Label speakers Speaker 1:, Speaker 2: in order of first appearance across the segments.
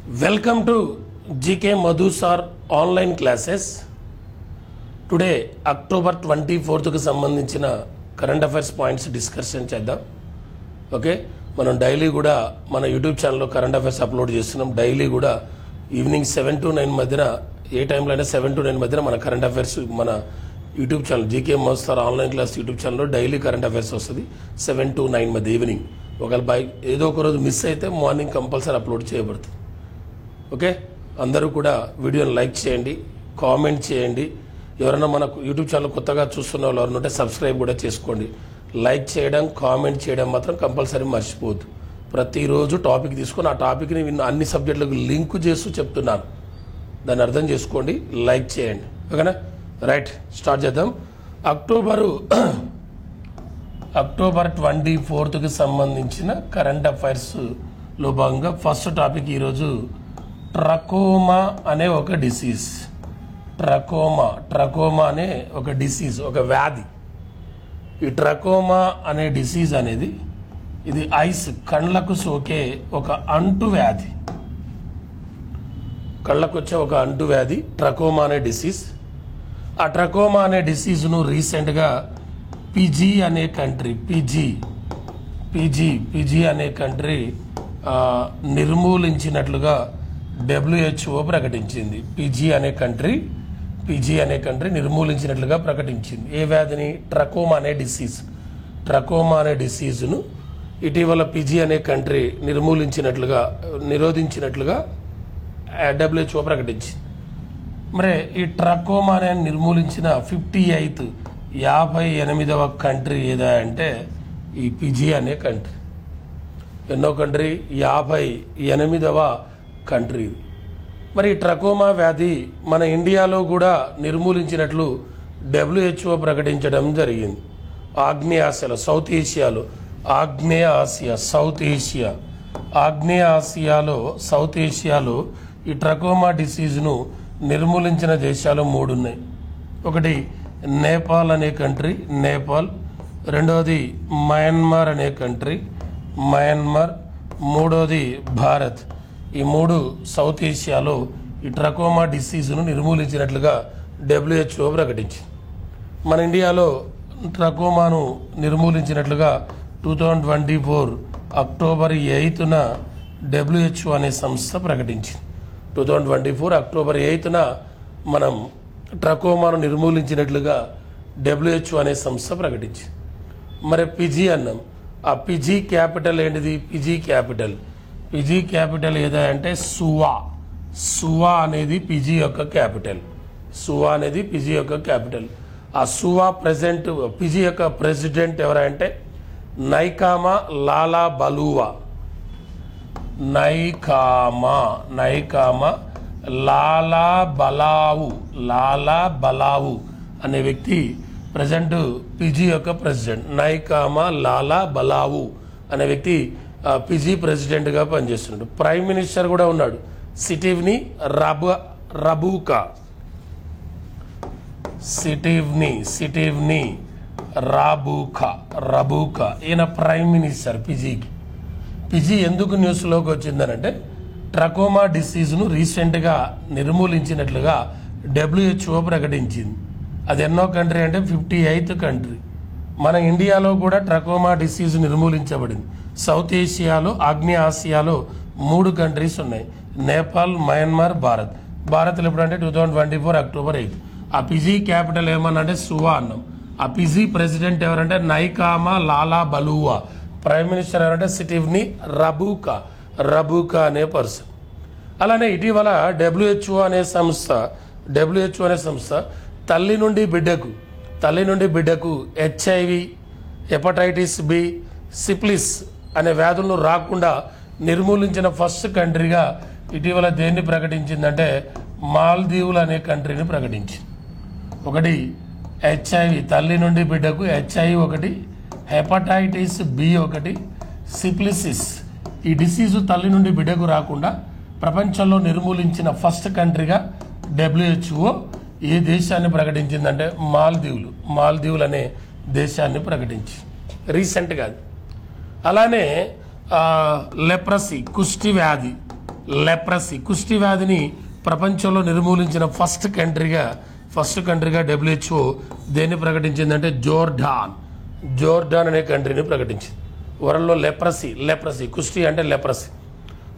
Speaker 1: Welcome to GK Madhu Sir online classes. Today October 24th కు సంబంధించిన current affairs points discussion చేద్దాం. Okay, మనం daily కూడా మన యూట్యూబ్ ఛానల్లో కరెంట్ అఫైర్స్ అప్లోడ్ చేస్తున్నాం. డైలీ కూడా ఈవినింగ్ 7 to 9 మధ్యన, ఏ టైంలో అయినా 7 to 9 మధ్యన మన కరెంట్ అఫైర్స్ మన YouTube channel GK Madhu sir online class YouTube ఛానల్లో డైలీ కరెంట్ అఫైర్స్ వస్తుంది 7 to 9 మధ్య ఈవినింగ్. ఒకవేళ ఏదో ఒక రోజు మిస్ అయితే మార్నింగ్ కంపల్సరీ అప్లోడ్ చేయబడుతుంది. ఓకే, అందరూ కూడా వీడియోని లైక్ చేయండి, కామెంట్ చేయండి. ఎవరైనా మన యూట్యూబ్ ఛానల్ కొత్తగా చూస్తున్న వాళ్ళు ఎవరైనా ఉంటే సబ్స్క్రైబ్ కూడా చేసుకోండి. లైక్ చేయడం, కామెంట్ చేయడం మాత్రం కంపల్సరీ మర్చిపోవద్దు. ప్రతిరోజు టాపిక్ తీసుకొని ఆ టాపిక్ని అన్ని సబ్జెక్టులకు లింక్ చేస్తూ చెప్తున్నాను, దాన్ని అర్థం చేసుకోండి, లైక్ చేయండి. ఓకేనా, రైట్, స్టార్ట్ చేద్దాం. అక్టోబర్ 24కి సంబంధించిన కరెంట్ అఫైర్స్లో భాగంగా ఫస్ట్ టాపిక్ ఈరోజు ట్రకోమా అనే ఒక డిసీజ్. ట్రకోమా అనే ఒక డిసీజ్, ఒక వ్యాధి. ఈ ట్రకోమా అనే డిసీజ్ అనేది ఇది ఐస్, కళ్ళకు సోకే ఒక అంటు వ్యాధి. కళ్ళకు వచ్చే ఒక అంటు వ్యాధి ట్రకోమా అనే డిసీజ్. ఆ ట్రకోమా అనే డిసీజ్ను రీసెంట్గా ఫిజీ అనే కంట్రీ అనే కంట్రీ నిర్మూలించినట్లుగా WHO ప్రకటించింది. ఫిజీ అనే కంట్రీ నిర్మూలించినట్లుగా ప్రకటించింది. ఏ వ్యాధిని? ట్రకోమా అనే డిసీజ్ను ఇటీవల ఫిజీ అనే కంట్రీ నిరోధించినట్లుగా WHO ప్రకటించింది. మరి ఈ ట్రకోమా అనే నిర్మూలించిన 58వ కంట్రీ ఏదా అంటే ఈ ఫిజీ అనే కంట్రీ. ఎన్నో కంట్రీ? 58వ కంట్రీ. మరి ట్రకోమా వ్యాధి మన ఇండియాలో కూడా నిర్మూలించినట్లు WHO ప్రకటించడం జరిగింది. సౌత్ ఏషియాలో ఈ ట్రకోమా డిసీజ్ను నిర్మూలించిన దేశాలు 3 ఉన్నాయి. ఒకటి నేపాల్ అనే కంట్రీ, రెండవది మయన్మార్ అనే కంట్రీ, మూడవది భారత్. ఈ 3 సౌత్ ఏషియాలో ఈ ట్రకోమా డిసీజ్ను నిర్మూలించినట్లుగా WHO ప్రకటించింది. మన ఇండియాలో ట్రకోమాను నిర్మూలించినట్లుగా 2024 అక్టోబర్ 8న WHO అనే సంస్థ ప్రకటించింది. 2024 అక్టోబర్ 8న మనం ట్రకోమాను నిర్మూలించినట్లుగా WHO అనే సంస్థ ప్రకటించింది. మరి ఫిజీ అన్నాం. ఆ ఫిజీ క్యాపిటల్ ఏంటిది? ఫిజీ క్యాపిటల్ ఏదా అంటే సువా అనేది ఫిజీ యొక్క క్యాపిటల్. ఆ ఫిజీ యొక్క ప్రెసిడెంట్ ఎవరంటే నైకామా లాలా బలూవా. లాలా బలావు అనే వ్యక్తి ప్రజెంట్ ఫిజీ యొక్క ప్రెసిడెంట్. నైకామా లాలా బలావు అనే వ్యక్తి ఫిజీ ప్రెసిడెంట్గా పనిచేస్తున్నాడు. ప్రైమ్ మినిస్టర్ కూడా ఉన్నాడు, సిటివ్ని రాబూకా. ఈయన ప్రైమ్ మినిస్టర్ ఫిజీకి. ఫిజీ ఎందుకు న్యూస్లోకి వచ్చిందనంటే ట్రకోమా డిసీజ్ను రీసెంట్గా నిర్మూలించినట్లుగా WHO ప్రకటించింది. అది ఎన్నో కంట్రీ అంటే 58th కంట్రీ. మన ఇండియాలో కూడా ట్రకోమా డిసీజ్ నిర్మూలించబడింది. సౌత్ ఏషియాలో, ఆగ్నేయ ఆసియాలో 3 కంట్రీస్ ఉన్నాయి, నేపాల్, మయన్మార్, భారత్లో ఎప్పుడంటే 2024 అక్టోబర్ 8. ఆ ఫిజీ క్యాపిటల్ ఏమన్నంటే సువా అన్నాం. ఆ ఫిజీ ప్రెసిడెంట్ ఎవరంటే నైకామా లాలా బలూవా. ప్రైమ్ మినిస్టర్ ఎవరంటే సిటివ్ని రబూకా అనే పర్సన్. అలానే ఇటీవల WHO అనే సంస్థ తల్లి నుండి బిడ్డకు HIV, హెపటైటిస్ బి, సిఫిలిస్ అనే వ్యాధులను రాకుండా నిర్మూలించిన ఫస్ట్ కంట్రీగా ఇటీవల దేన్ని ప్రకటించిందంటే మాల్దీవులు అనే కంట్రీని ప్రకటించింది. ఒకటి HIV, తల్లి నుండి బిడ్డకు HIV ఒకటి, హెపటైటిస్ బి ఒకటి, సిఫిలిసిస్. ఈ డిసీజు తల్లి నుండి బిడ్డకు రాకుండా ప్రపంచంలో నిర్మూలించిన ఫస్ట్ కంట్రీగా WHO ఏ దేశాన్ని ప్రకటించిందంటే మాల్దీవులు అనే దేశాన్ని ప్రకటించింది రీసెంట్గా. అలానే లెప్రసీ, కుష్టి వ్యాధి, లెప్రసీ కుష్టి వ్యాధిని ప్రపంచంలో నిర్మూలించిన ఫస్ట్ కంట్రీగా WHO దేన్ని ప్రకటించిందంటే జోర్డాన్ అనే కంట్రీని ప్రకటించింది. వరల్డ్లో లెప్రసీ కుష్టి అంటే లెప్రసీ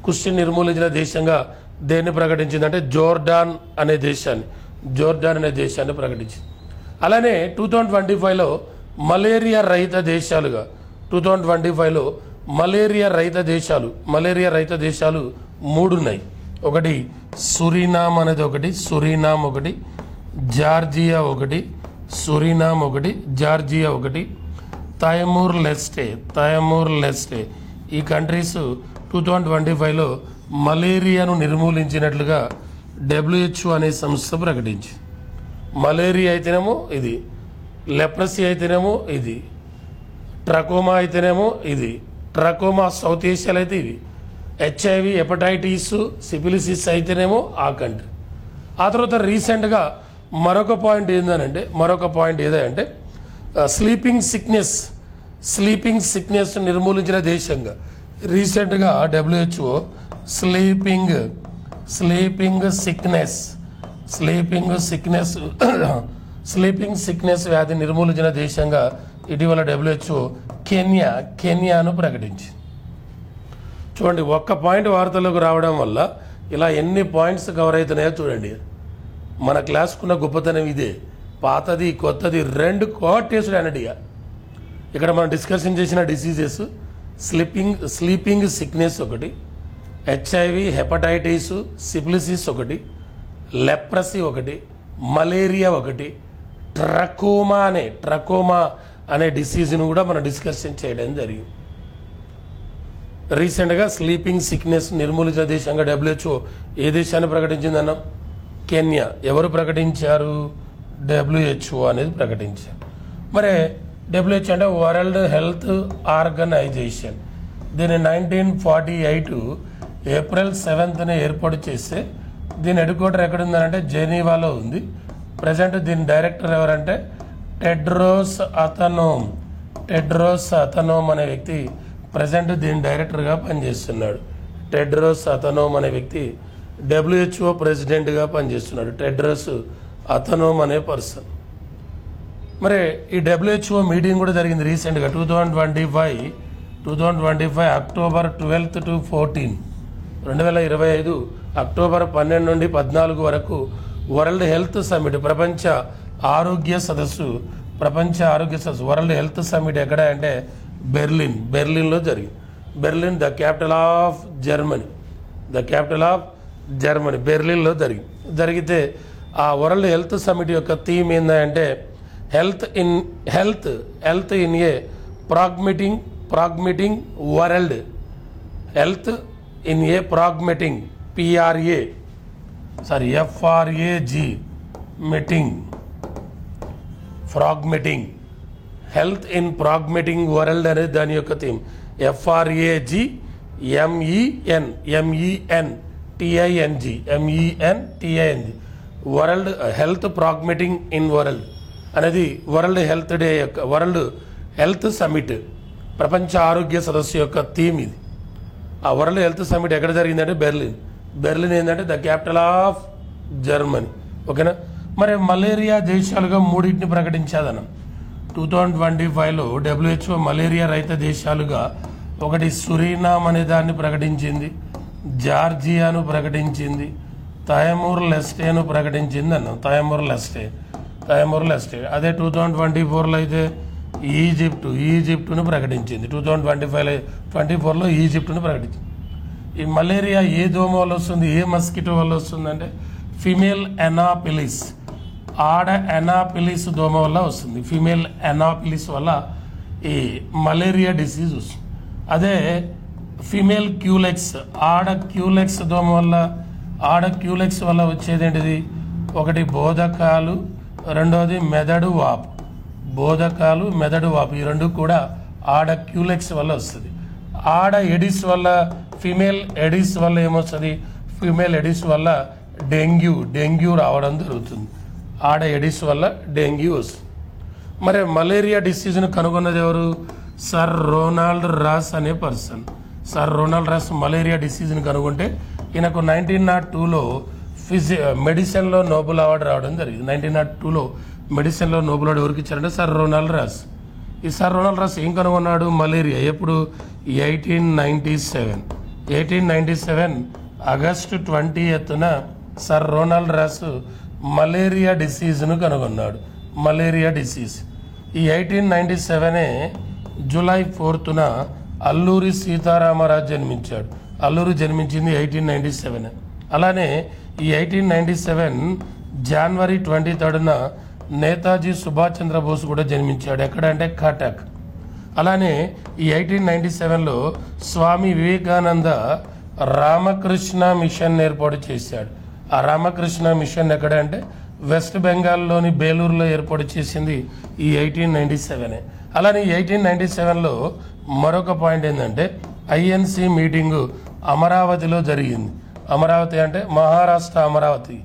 Speaker 1: కుష్టిని నిర్మూలించిన దేశంగా దేన్ని ప్రకటించిందంటే జోర్డాన్ అనే దేశాన్ని ప్రకటించింది. అలానే 2025లో మలేరియా రహిత దేశాలుగా 2025లో మలేరియా రహిత దేశాలు 3 ఉన్నాయి. ఒకటి సురినామ్ అనేది ఒకటి, జార్జియా ఒకటి, తైమూర్ లెస్టే. ఈ కంట్రీస్ 2025లో మలేరియాను నిర్మూలించినట్లుగా WHO అనే సంస్థ ప్రకటించింది. మలేరియా అయితేనేమో ఇది, లెప్రసీ అయితేనేమో ఇది, ట్రకోమా అయితేనేమో ఇది, ట్రకోమా సౌత్ ఏషియాలో అయితే ఇది, HIV హెపటైటిస్ సిఫిలిసిస్ అయితేనేమో ఆ కంట్రీ. ఆ తర్వాత రీసెంట్గా మరొక పాయింట్ ఏదంటే స్లీపింగ్ సిక్నెస్ నిర్మూలించిన దేశంగా రీసెంట్గా WHO స్లీపింగ్ సిక్నెస్ వ్యాధి నిర్మూలించిన దేశంగా ఇటీవల WHO కెన్యాను ప్రకటించింది. చూడండి, ఒక్క పాయింట్ వార్తలకు రావడం వల్ల ఇలా ఎన్ని పాయింట్స్ కవర్ అవుతున్నాయో చూడండి. మన క్లాస్కున్న గొప్పతనం ఇదే. పాతది కొత్తది 2 కోటేసుడు అన్నట్టుగా ఇక్కడ మనం డిస్కషన్ చేసిన డిసీజెస్ స్లీపింగ్ సిక్నెస్ ఒకటి, HIV హెపటైటిస్ సిఫిలిసిస్ ఒకటి, లెప్రసీ ఒకటి, మలేరియా ఒకటి, ట్రకోమా అనే డిసీజ్ను కూడా మనం డిస్కషన్ చేయడం జరిగింది. రీసెంట్గా స్లీపింగ్ సిక్నెస్ నిర్మూలించిన దేశంగా WHO ఏ దేశాన్ని ప్రకటించిందన్నాం? కెన్యా. ఎవరు ప్రకటించారు? WHO అనేది ప్రకటించారు. మరి WHO అంటే వరల్డ్ హెల్త్ ఆర్గనైజేషన్. దీన్ని 1948 ఏప్రిల్ 7న ఏర్పాటు చేస్తే దీని హెడ్ క్వార్టర్ ఎక్కడ ఉందంటే జెనీవాలో ఉంది. ప్రజెంట్ దీని డైరెక్టర్ ఎవరంటే టెడ్రోస్ అథనోమ్ అనే వ్యక్తి ప్రజెంట్ దీని డైరెక్టర్గా పనిచేస్తున్నాడు. టెడ్రోస్ అథనోమ్ అనే వ్యక్తి WHO ప్రెసిడెంట్గా పనిచేస్తున్నాడు. టెడ్రోస్ అథనోమ్ అనే పర్సన్. మరి ఈ WHO మీటింగ్ కూడా జరిగింది రీసెంట్గా 2025 అక్టోబర్ 12 to 14 2025 అక్టోబర్ 12 నుండి 14 వరకు వరల్డ్ హెల్త్ సమిట్ ప్రపంచ ఆరోగ్య సదస్సు వరల్డ్ హెల్త్ సమిట్ ఎక్కడ అంటే బెర్లిన్లో జరిగింది. Berlin the capital of Germany బెర్లిన్లో జరిగితే ఆ వరల్డ్ హెల్త్ సమిట్ యొక్క థీమ్ ఏంటంటే health in a fragmenting world. Health in a fragmenting fragmenting health in fragmenting world అనేది దాని యొక్క theme. FRAGMENTING world health fragmenting in world అనేది వరల్డ్ హెల్త్ డే యొక్క వరల్డ్ హెల్త్ సమిట్ ప్రపంచ ఆరోగ్య సదస్సు యొక్క థీమ్ ఇది. ఆ వరల్డ్ హెల్త్ సమిట్ ఎక్కడ జరిగిందంటే బెర్లిన్ ఏంటంటే ద క్యాపిటల్ ఆఫ్ జర్మనీ. ఓకేనా. మరి మలేరియా దేశాలుగా 3 ప్రకటించాదనం 2025లో WHO మలేరియా రహిత దేశాలుగా ఒకటి సురినామ్ అనే దాన్ని ప్రకటించింది, జార్జియాను ప్రకటించింది, తైమూర్ లెస్టేను ప్రకటించింది అన్నాం. తైమూర్ లెస్టే. అదే 2024లో అయితే ఈజిప్టును ప్రకటించింది. 2024లో ఈజిప్టును ప్రకటించింది. ఈ మలేరియా ఏ దోమ వల్ల వస్తుంది, ఏ మస్కిటో వల్ల వస్తుందంటే ఫిమేల్ ఎనాపిలిస్, ఆడ ఎనాపిలిస్ దోమ వల్ల వస్తుంది. ఫిమేల్ ఎనాపిలిస్ వల్ల ఈ మలేరియా డిసీజ్ వస్తుంది. అదే ఫిమేల్ క్యూలెక్స్, ఆడ క్యూలెక్స్ దోమ వల్ల వచ్చేది ఏంటిది? ఒకటి బోధకాలు, రెండోది మెదడు వాపు. ఈ 2 కూడా ఆడ క్యూలెక్స్ వల్ల వస్తుంది. ఆడ ఎడిస్ వల్ల ఫిమేల్ ఎడిస్ వల్ల ఏమొస్తుంది? ఫిమేల్ ఎడిస్ వల్ల డెంగ్యూ రావడం జరుగుతుంది. ఆడ ఎడిస్ వల్ల డెంగ్యూ వస్తుంది. మరి మలేరియా డిసీజ్ను కనుగొన్నది ఎవరు? సర్ రోనాల్డ్ రాస్ అనే పర్సన్. మలేరియా డిసీజ్ని కనుగొంటే ఈయనకు 1902లో మెడిసిన్లో నోబెల్ అవార్డు రావడం జరిగింది. 1902లో మెడిసిన్లో నోబెల్ అవార్డు ఎవరికి ఇచ్చారంటే సర్ రొనాల్డ్ రాస్. ఈ సర్ రొనాల్డ్ రాస్ ఏం కనుగొన్నాడు? మలేరియా. ఎప్పుడు? 1897 ఆగస్టు 20న సర్ రొనాల్డ్ రాస్ మలేరియా డిసీజ్ను కనుగొన్నాడు. Malaria disease. ఈ 1897 జూలై 4న అల్లూరి సీతారామరాజు జన్మించాడు. అల్లూరి జన్మించింది 1897. అలానే ఈ 1897 జనవరి 23న నేతాజీ సుభాష్ చంద్రబోస్ కూడా జన్మించాడు. ఎక్కడ అంటే కటక్. అలానే ఈ 1897లో స్వామి వివేకానంద రామకృష్ణ మిషన్ ఏర్పాటు చేశాడు. ఆ రామకృష్ణ మిషన్ ఎక్కడ అంటే వెస్ట్ బెంగాల్లోని బేలూరులో ఏర్పాటు చేసింది ఈ 1897. అలానే ఈ 1897లో మరొక పాయింట్ ఏంటంటే ఐఎన్సి మీటింగు అమరావతిలో జరిగింది. అమరావతి అంటే మహారాష్ట్ర అమరావతి,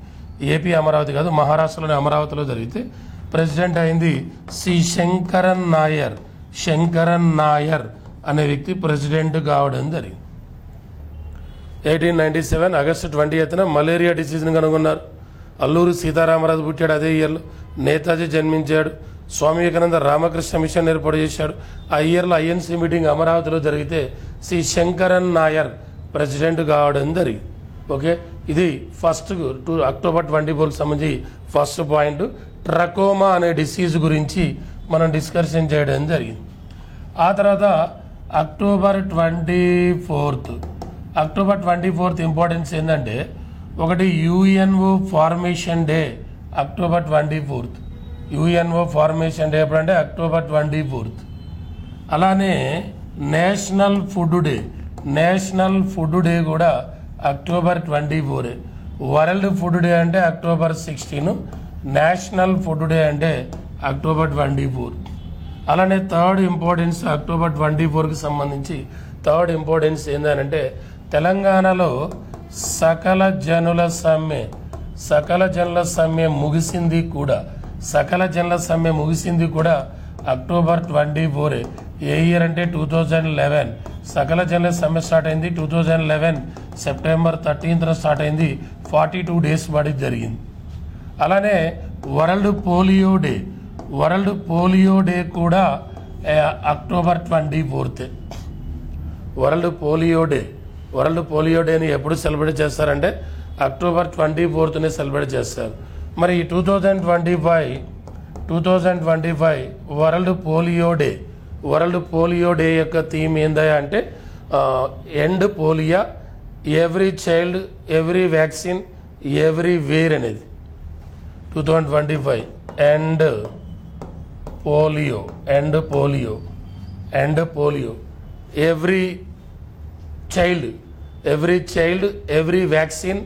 Speaker 1: ఏపీ అమరావతి కాదు, మహారాష్ట్రలోని అమరావతిలో జరిగితే ప్రెసిడెంట్ అయింది సి శంకరన్ నాయర్. శంకరన్ నాయర్ అనే వ్యక్తి ప్రెసిడెంట్ కావడం జరిగింది. 1897 ఆగస్టు 20న మలేరియా డిసీజ్ని కనుగొన్నారు. అల్లూరి సీతారామరాజు పుట్టాడు అదే ఇయర్లో. నేతాజీ జన్మించాడు. స్వామి వివేకానంద రామకృష్ణ మిషన్ ఏర్పాటు చేశాడు. ఆ ఇయర్లో ఐఎన్సీ మీటింగ్ అమరావతిలో జరిగితే సి శంకరన్ నాయర్ ప్రెసిడెంట్ కావడం జరిగింది. ఓకే, ఇది ఫస్ట్ అక్టోబర్ 24కి సంబంధించి ఫస్ట్ పాయింట్. ట్రకోమా అనే డిసీజ్ గురించి మనం డిస్కషన్ చేయడం జరిగింది. ఆ తర్వాత అక్టోబర్ 24th ఇంపార్టెన్స్ ఏంటంటే ఒకటి UNO formation day. October 24th UNO formation day ఎప్పుడంటే అక్టోబర్ 24th. అలానే national food day. National food day కూడా అక్టోబర్ 24. వరల్డ్ ఫుడ్ డే అంటే అక్టోబర్ 16. నేషనల్ ఫుడ్ డే అంటే అక్టోబర్ 24. అలానే థర్డ్ ఇంపార్టెన్స్ అక్టోబర్ 24కి సంబంధించి third importance ఏంటంటే తెలంగాణలో సకల జనుల సమ్మె ముగిసింది కూడా. సకల జనుల సమ్మె ముగిసింది కూడా అక్టోబర్ 24. ఏ ఇయర్ అంటే 2011. సకల జనుల సమ్మె స్టార్ట్ అయింది 2011 సెప్టెంబర్ 13న స్టార్ట్ అయింది. 42 డేస్ పడి జరిగింది. అలానే వరల్డ్ పోలియో డే కూడా అక్టోబర్ 24. వరల్డ్ పోలియో డేని ఎప్పుడు సెలబ్రేట్ చేస్తారంటే అక్టోబర్ 24నే సెలబ్రేట్ చేస్తారు. మరి ఈ 2025 వరల్డ్ పోలియో డే యొక్క థీమ్ ఏందా అంటే end polio, every child, every vaccine, everywhere అనేది. 2025 end polio, every child, every vaccine,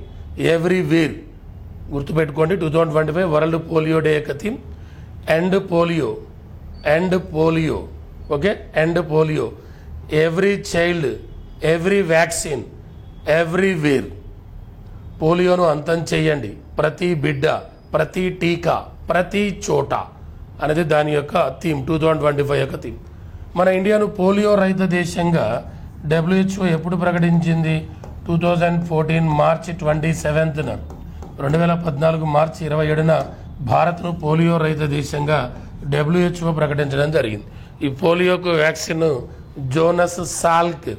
Speaker 1: everywhere. గుర్తుపెట్టుకోండి, 2025 వరల్డ్ పోలియో డే యొక్క theme end polio. Okay, end polio, every child, every vaccine, everywhere. పోలియోను అంతం చేయండి, ప్రతి బిడ్డ, ప్రతి టీకా, ప్రతి చోట అనేది దాని యొక్క థీమ్. 2025 యొక్క థీమ్. మన ఇండియాను పోలియో రహిత దేశంగా WHO ఎప్పుడు ప్రకటించింది? 2014 మార్చి 27న. 2014 మార్చి 27న భారత్ను పోలియో రహిత దేశంగా WHO ప్రకటించడం జరిగింది. ఈ పోలియోకు వ్యాక్సిన్ జోనస్ సాల్క్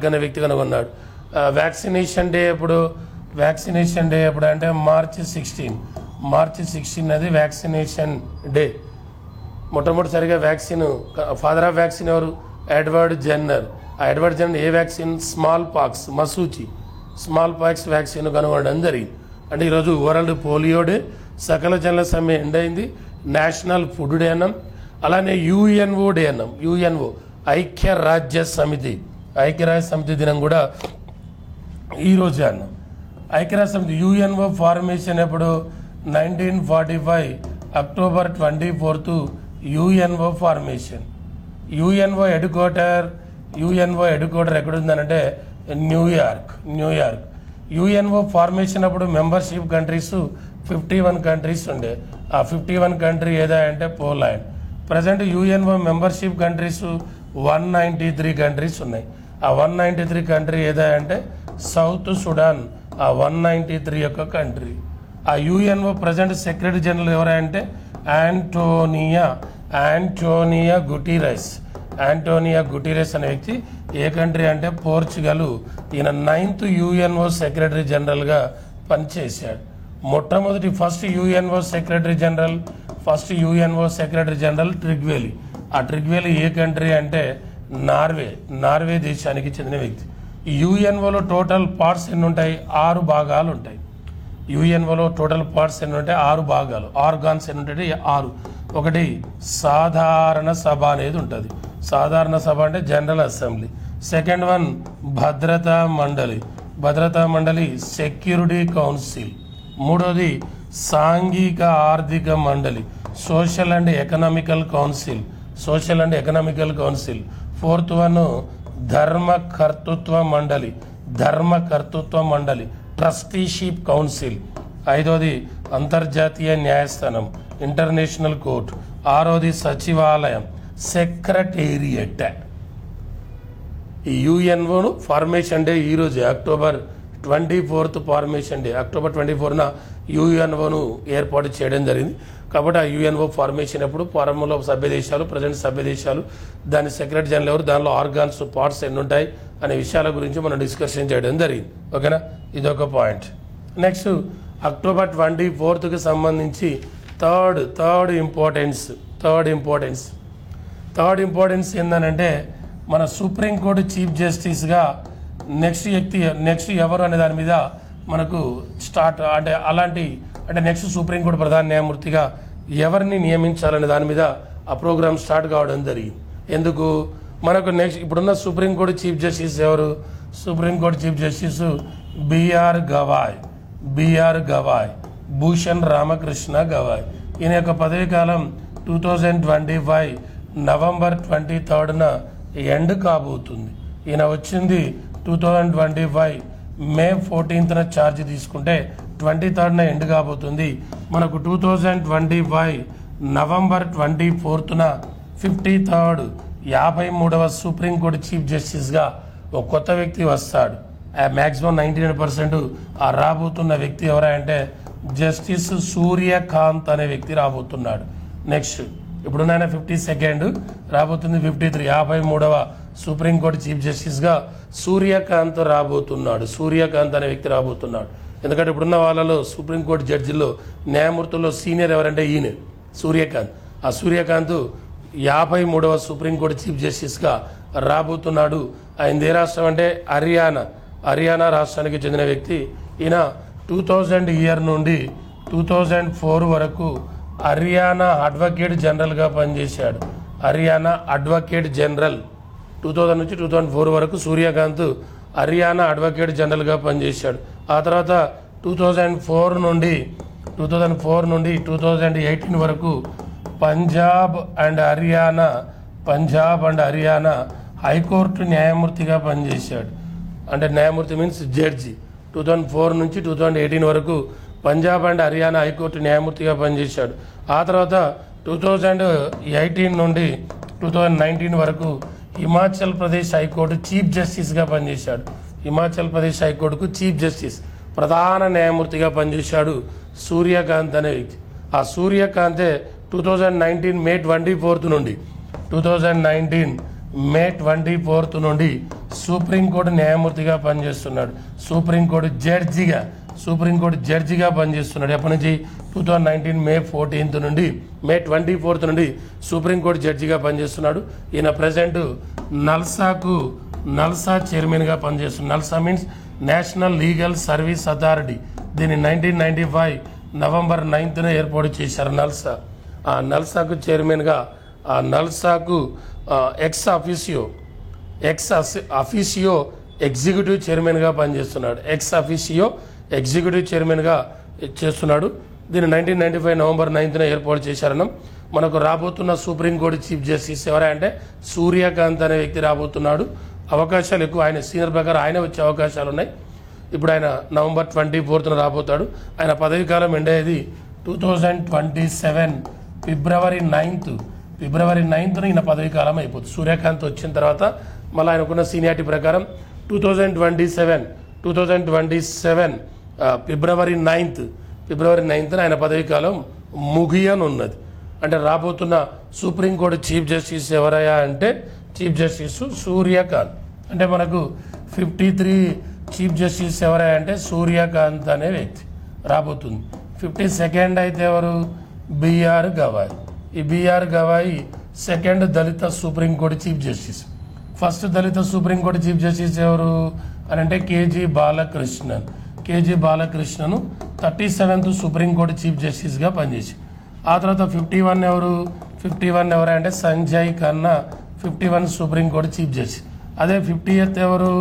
Speaker 1: అనే వ్యక్తి కనుగొన్నాడు. వ్యాక్సినేషన్ డే ఎప్పుడు అంటే మార్చి 16 అది వ్యాక్సినేషన్ డే. మొట్టమొదటిసారిగా వ్యాక్సిన్ ఫాదర్ ఆఫ్ వ్యాక్సిన్ ఎవరు? Edward Jenner. ఆ ఎడ్వర్డ్ జెన్నర్ ఏ వ్యాక్సిన్? స్మాల్ పాక్స్ వ్యాక్సిన్ కనుగొనడం జరిగింది. అంటే ఈరోజు వరల్డ్ పోలియో డే, సకల జనుల సమ్మె ఎండ్ అయింది, నేషనల్ ఫుడ్ డే అన్నాం. అలానే యుఎన్ఓ డే అన్నాం. యుఎన్ఓ ఐక్యరాజ్య సమితి దినం కూడా ఈరోజే అన్నాం. ఐక్యరాజ్య సమితి యుఎన్ఓ ఫార్మేషన్ ఎప్పుడు? 1945 October 24 UNO formation. UNO headquarter ఎక్కడుందనంటే న్యూయార్క్. యుఎన్ఓ ఫార్మేషన్ అప్పుడు మెంబర్షిప్ కంట్రీస్ 51 కంట్రీస్ ఉండే. ఆ 51 కంట్రీ ఏదా అంటే Poland. Present UNO membership countries 193 countries ఉన్నాయి. ఆ 193 కంట్రీ ఏదా అంటే సౌత్ సుడాన్ ఆ 193 యొక్క కంట్రీ. ఆ యుఎన్ఓ ప్రజెంట్ సెక్రటరీ జనరల్ ఎవరంటే యాంటోనియా గుటిరెస్. యాంటోనియా గుటిరెస్ అనే వ్యక్తి ఏ కంట్రీ అంటే పోర్చుగల్. ఈయన 9th యుఎన్ఓ సెక్రటరీ జనరల్గా పనిచేశాడు. మొట్టమొదటి ఫస్ట్ యుఎన్ఓ సెక్రటరీ జనరల్ ట్రిగ్వేలి. ఆ ట్రిగ్వేలి ఏ కంట్రీ అంటే నార్వే దేశానికి చెందిన వ్యక్తి. ఈ యుఎన్ఓలో టోటల్ పార్ట్స్ ఎన్ని ఉంటాయి? 6 భాగాలు ఉంటాయి. యుఎన్ఓలో టోటల్ పార్ట్స్ ఎన్ని ఉంటాయి? 6 భాగాలు. ఆర్గాన్స్ ఎన్ని ఉంటాయి? 6. ఒకటి సాధారణ సభ అనేది ఉంటుంది. సాధారణ సభ అంటే జనరల్ అసెంబ్లీ. సెకండ్ వన్ భద్రతా మండలి సెక్యూరిటీ కౌన్సిల్. మూడోది సాంఘిక ఆర్థిక మండలి social and economical council. Fourth one ధర్మకర్తృత్వ మండలి ట్రస్టీషిప్ కౌన్సిల్. ఐదోది అంతర్జాతీయ న్యాయస్థానం ఇంటర్నేషనల్ కోర్ట్. ఆరోది సచివాలయం సెక్రటేరియట్. ఈ యుఎన్ఓను ఫార్మేషన్ డే ఈరోజు October 24th formation day. October 24న యుఎన్ఓను ఏర్పాటు చేయడం జరిగింది. కాబట్టి ఆ యుఎన్ఓ ఫార్మేషన్ అప్పుడు ఫారంలో సభ్య దేశాలు, ప్రజెంట్ సభ్య దేశాలు, దాని సెక్రటరీ జనరల్ ఎవరు, దానిలో ఆర్గాన్స్ పార్ట్స్ ఎన్ని ఉంటాయి అనే విషయాల గురించి మనం డిస్కషన్ చేయడం జరిగింది. ఓకేనా, ఇదొక పాయింట్. నెక్స్ట్ అక్టోబర్ 24కి సంబంధించి థర్డ్ ఇంపార్టెన్స్ ఏంటంటే మన సుప్రీంకోర్టు చీఫ్ జస్టిస్గా నెక్స్ట్ ఎవరు అనే దాని మీద మనకు స్టార్ట్ అంటే నెక్స్ట్ సుప్రీంకోర్టు ప్రధాన న్యాయమూర్తిగా ఎవరిని నియమించాలనే దాని మీద ఆ ప్రోగ్రామ్ స్టార్ట్ కావడం జరిగింది. ఎందుకు మనకు నెక్స్ట్ ఇప్పుడున్న సుప్రీంకోర్టు చీఫ్ జస్టిస్ ఎవరు? Supreme court chief justice B R Gavai, Bhushan Ramakrishna Gavai. ఈయన యొక్క పదవీ కాలం 2025 నవంబర్ 23న ఎండ్ కాబోతుంది. ఈయన వచ్చింది 2025 మే 14న ఛార్జ్ తీసుకుంటే 23న ఎండ్ కాబోతుంది. మనకు 2025 నవంబర్ 24న 53వ సుప్రీంకోర్టు చీఫ్ జస్టిస్గా ఒక కొత్త వ్యక్తి వస్తాడు. మ్యాక్సిమం 99% ఆ రాబోతున్న వ్యక్తి ఎవరంటే జస్టిస్ సూర్యకాంత్ అనే వ్యక్తి రాబోతున్నాడు. నెక్స్ట్ ఇప్పుడున్న 52nd రాబోతుంది 53 53వ సుప్రీంకోర్టు చీఫ్ జస్టిస్గా సూర్యకాంత్ అనే వ్యక్తి రాబోతున్నాడు. ఎందుకంటే ఇప్పుడున్న వాళ్ళలో సుప్రీంకోర్టు జడ్జిల్లో న్యాయమూర్తుల్లో సీనియర్ ఎవరంటే ఈయన సూర్యకాంత్. ఆ సూర్యకాంత్ 53వ సుప్రీంకోర్టు చీఫ్ జస్టిస్గా రాబోతున్నాడు. ఆయన ఏ రాష్ట్రం అంటే హర్యానా రాష్ట్రానికి చెందిన వ్యక్తి. ఈయన 2000 ఇయర్ నుండి 2004 వరకు హర్యానా అడ్వకేట్ జనరల్గా పనిచేశాడు. హర్యానా అడ్వకేట్ జనరల్ 2000 నుంచి 2004 వరకు సూర్యకాంత్ హర్యానా అడ్వకేట్ జనరల్గా పనిచేశాడు. ఆ తర్వాత 2004 నుండి 2018 వరకు పంజాబ్ అండ్ హర్యానా హైకోర్టు న్యాయమూర్తిగా పనిచేశాడు. అంటే న్యాయమూర్తి మీన్స్ జడ్జి. 2004 నుంచి 2018 వరకు పంజాబ్ అండ్ హర్యానా హైకోర్టు న్యాయమూర్తిగా పనిచేశాడు. ఆ తర్వాత 2018 నుండి 2019 వరకు హిమాచల్ ప్రదేశ్ హైకోర్టు చీఫ్ జస్టిస్గా పనిచేశాడు. హిమాచల్ ప్రదేశ్ హైకోర్టుకు చీఫ్ జస్టిస్ ప్రధాన న్యాయమూర్తిగా పనిచేశాడు సూర్యకాంత్ అనే వ్యక్తి. ఆ సూర్యకాంతే 2019 మే 24 నుండి సుప్రీంకోర్టు న్యాయమూర్తిగా పనిచేస్తున్నాడు. సుప్రీంకోర్టు జడ్జిగా పనిచేస్తున్నాడు. ఎప్పటి నుంచి 2019 మే 14 నుండి మే 24 నుండి సుప్రీంకోర్టు జడ్జిగా పనిచేస్తున్నాడు. ఈయన ప్రజెంట్ నల్సా చైర్మన్గా పనిచేస్తున్నాడు. NALSA means national legal service authority. దీన్ని 1995 నవంబర్ 9న ఏర్పాటు చేశారు నల్సా. ఆ నల్సాకు చైర్మన్గా ఎక్స్ అఫీషియో ఎగ్జిక్యూటివ్ చైర్మన్గా పనిచేస్తున్నాడు. ఎగ్జిక్యూటివ్ చైర్మన్గా చేస్తున్నాడు. దీన్ని 1995 నవంబర్ 9న ఏర్పాటు చేశారన్నాం. మనకు రాబోతున్న సుప్రీంకోర్టు చీఫ్ జస్టిస్ ఎవరంటే సూర్యకాంత్ అనే వ్యక్తి రాబోతున్నాడు. అవకాశాలు ఎక్కువ. ఆయన సీనియర్ ప్రకారం ఆయన వచ్చే అవకాశాలు ఉన్నాయి. ఇప్పుడు ఆయన నవంబర్ 24న రాబోతాడు. ఆయన పదవి కాలం ఎండ్ అయ్యేది 2027 ఫిబ్రవరి 9న ఈయన పదవి కాలం అయిపోతుంది. సూర్యకాంత్ వచ్చిన తర్వాత మళ్ళీ ఆయనకున్న సీనియారిటీ ప్రకారం 2027 2027 ఫిబ్రవరి 9th ఆయన పదవీ కాలం ముగియనున్నది. అంటే రాబోతున్న సుప్రీంకోర్టు చీఫ్ జస్టిస్ ఎవరయ్యా అంటే చీఫ్ జస్టిస్ సూర్యకాంత్. అంటే మనకు 53 చీఫ్ జస్టిస్ ఎవరయ్యా అంటే సూర్యకాంత్ అనే వ్యక్తి రాబోతుంది. 52nd అయితే ఎవరు? బిఆర్ గవాయి. ఈ బిఆర్ గవాయి సెకండ్ దళిత సుప్రీంకోర్టు చీఫ్ జస్టిస్. ఫస్ట్ దళిత సుప్రీంకోర్టు చీఫ్ జస్టిస్ ఎవరు అని అంటే కేజీ బాలకృష్ణన్. కేజీ బాలకృష్ణను 37th సుప్రీంకోర్టు చీఫ్ జస్టిస్గా పనిచేసి. ఆ తర్వాత 51 ఎవరు? 51 ఎవరంటే Sanjay Khanna 51 supreme court chief justice. అదే 50th ఎవరు?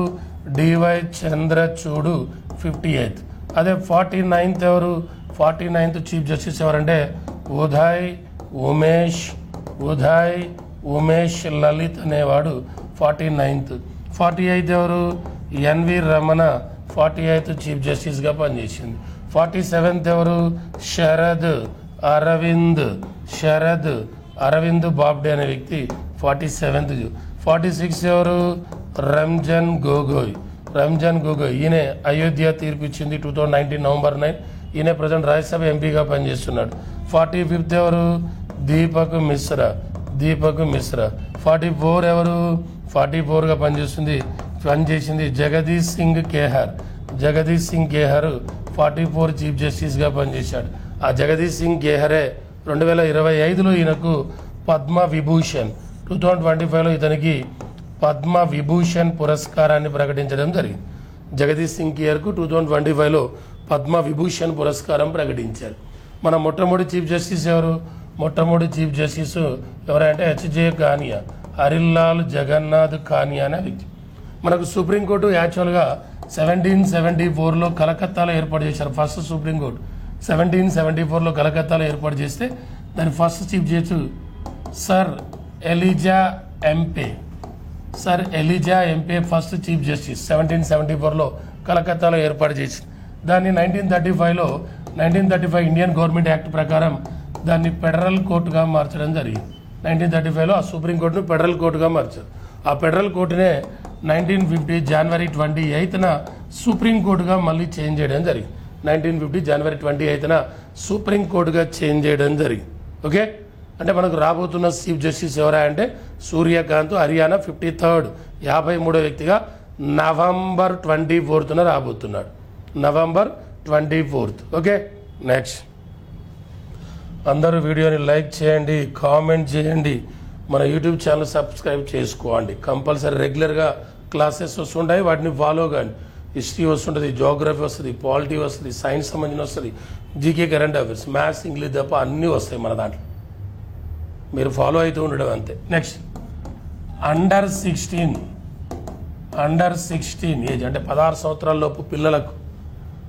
Speaker 1: D Y Chandrachud 58th. అదే 49th ఎవరు? 49th చీఫ్ జస్టిస్ ఎవరంటే ఉదయ్ ఉమేష్ లలిత్ అనేవాడు 49th. 48th ఎవరు? ఎన్వి రమణ 48th చీఫ్ జస్టిస్గా పనిచేసింది. 47th ఎవరు? శరద్ అరవింద్ బాబ్డే అనే వ్యక్తి 47th. 46 ఎవరు? రంజన్ గొగోయ్. ఈయన అయోధ్య తీర్పు ఇచ్చింది 2019 November 9. ఈయన ప్రజెంట్ రాజ్యసభ ఎంపీగా పనిచేస్తున్నాడు. 45th ఎవరు? దీపక్ మిశ్రా. 44 ఎవరు? 44గా పనిచేసింది జగదీష్ సింగ్ కేహర్ 44 చీఫ్ జస్టిస్గా పనిచేశాడు. ఆ జగదీష్ సింగ్ కేహరే 2025లో ఈయనకు పద్మ విభూషణ్ 2025లో ఇతనికి పద్మ విభూషణ్ పురస్కారాన్ని ప్రకటించడం జరిగింది. జగదీష్ సింగ్ కేహర్కు 2025లో పద్మ విభూషణ్ పురస్కారం ప్రకటించారు. మన మొట్టమొదటి చీఫ్ జస్టిస్ ఎవరు? మొట్టమొదటి చీఫ్ జస్టిస్ ఎవరంటే హెచ్జే కానియా, హరిలాల్ జగన్నాథ్ కానియా అనే వ్యక్తి. మనకు సుప్రీంకోర్టు యాక్చువల్గా 1774లో కలకత్తాలో ఏర్పాటు చేశారు. ఫస్ట్ సుప్రీంకోర్టు 1774లో కలకత్తాలో ఏర్పాటు చేస్తే దాని first chief justice sir Elijah Impey first chief justice 1774లో కలకత్తాలో ఏర్పాటు చేసింది. దాన్ని 1935 ఇండియన్ గవర్నమెంట్ యాక్ట్ ప్రకారం దాన్ని ఫెడరల్ కోర్టుగా మార్చడం జరిగింది. 1935లో ఆ సుప్రీంకోర్టును ఫెడరల్ కోర్టుగా మార్చారు. ఆ ఫెడరల్ కోర్టునే 1950 జనవరి 28న సుప్రీంకోర్టుగా మళ్ళీ చేంజ్ చేయడం జరిగింది. 1950 జనవరి 28న సుప్రీంకోర్టుగా చేంజ్ చేయడం జరిగింది. ఓకే, అంటే మనకు రాబోతున్న చీఫ్ జస్టిస్ ఎవరా అంటే సూర్యకాంత్, హర్యానా 53rd 53వ వ్యక్తిగా నవంబర్ 24న రాబోతున్నాడు. November 24th. ఓకే, నెక్స్ట్ అందరూ వీడియోని లైక్ చేయండి, కామెంట్ చేయండి, మన యూట్యూబ్ ఛానల్ సబ్స్క్రైబ్ చేసుకోండి. కంపల్సరీ రెగ్యులర్గా క్లాసెస్ వస్తుంటాయి, వాటిని ఫాలో కాండి. హిస్టరీ వస్తుంటుంది, జోగ్రఫీ వస్తుంది, పాలిటీ వస్తుంది, సైన్స్ సంబంధించిన వస్తుంది, GK current affairs, maths, English తప్ప అన్నీ వస్తాయి మన దాంట్లో. మీరు ఫాలో అవుతూ ఉండడం అంతే. నెక్స్ట్ అండర్ 16 ఏజ్ అంటే 16 సంవత్సరాల లోపు పిల్లలకు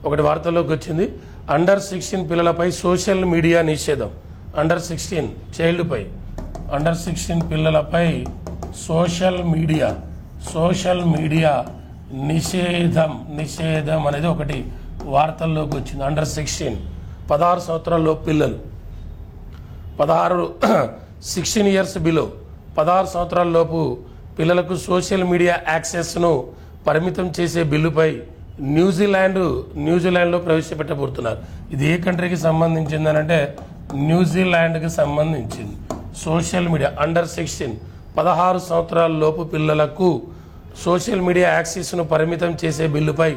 Speaker 1: ఒకటి వార్తల్లోకి వచ్చింది. అండర్ 16 పిల్లలపై సోషల్ మీడియా నిషేధం. అండర్ 16 చైల్డ్పై, అండర్ 16 పిల్లలపై సోషల్ మీడియా నిషేధం అనేది ఒకటి వార్తల్లోకి వచ్చింది. అండర్ 16 సంవత్సరాల్లో పిల్లలు 16 ఇయర్స్ బిలో 16 సంవత్సరాల లోపు పిల్లలకు సోషల్ మీడియా యాక్సెస్ను పరిమితం చేసే బిల్లుపై న్యూజిలాండ్లో ప్రవేశపెట్టబోతున్నారు. ఇది ఏ కంట్రీకి సంబంధించిందనంటే న్యూజిలాండ్కి సంబంధించింది. సోషల్ మీడియా అండర్ 16 సంవత్సరాల లోపు పిల్లలకు సోషల్ మీడియా యాక్సెస్ను పరిమితం చేసే బిల్లుపై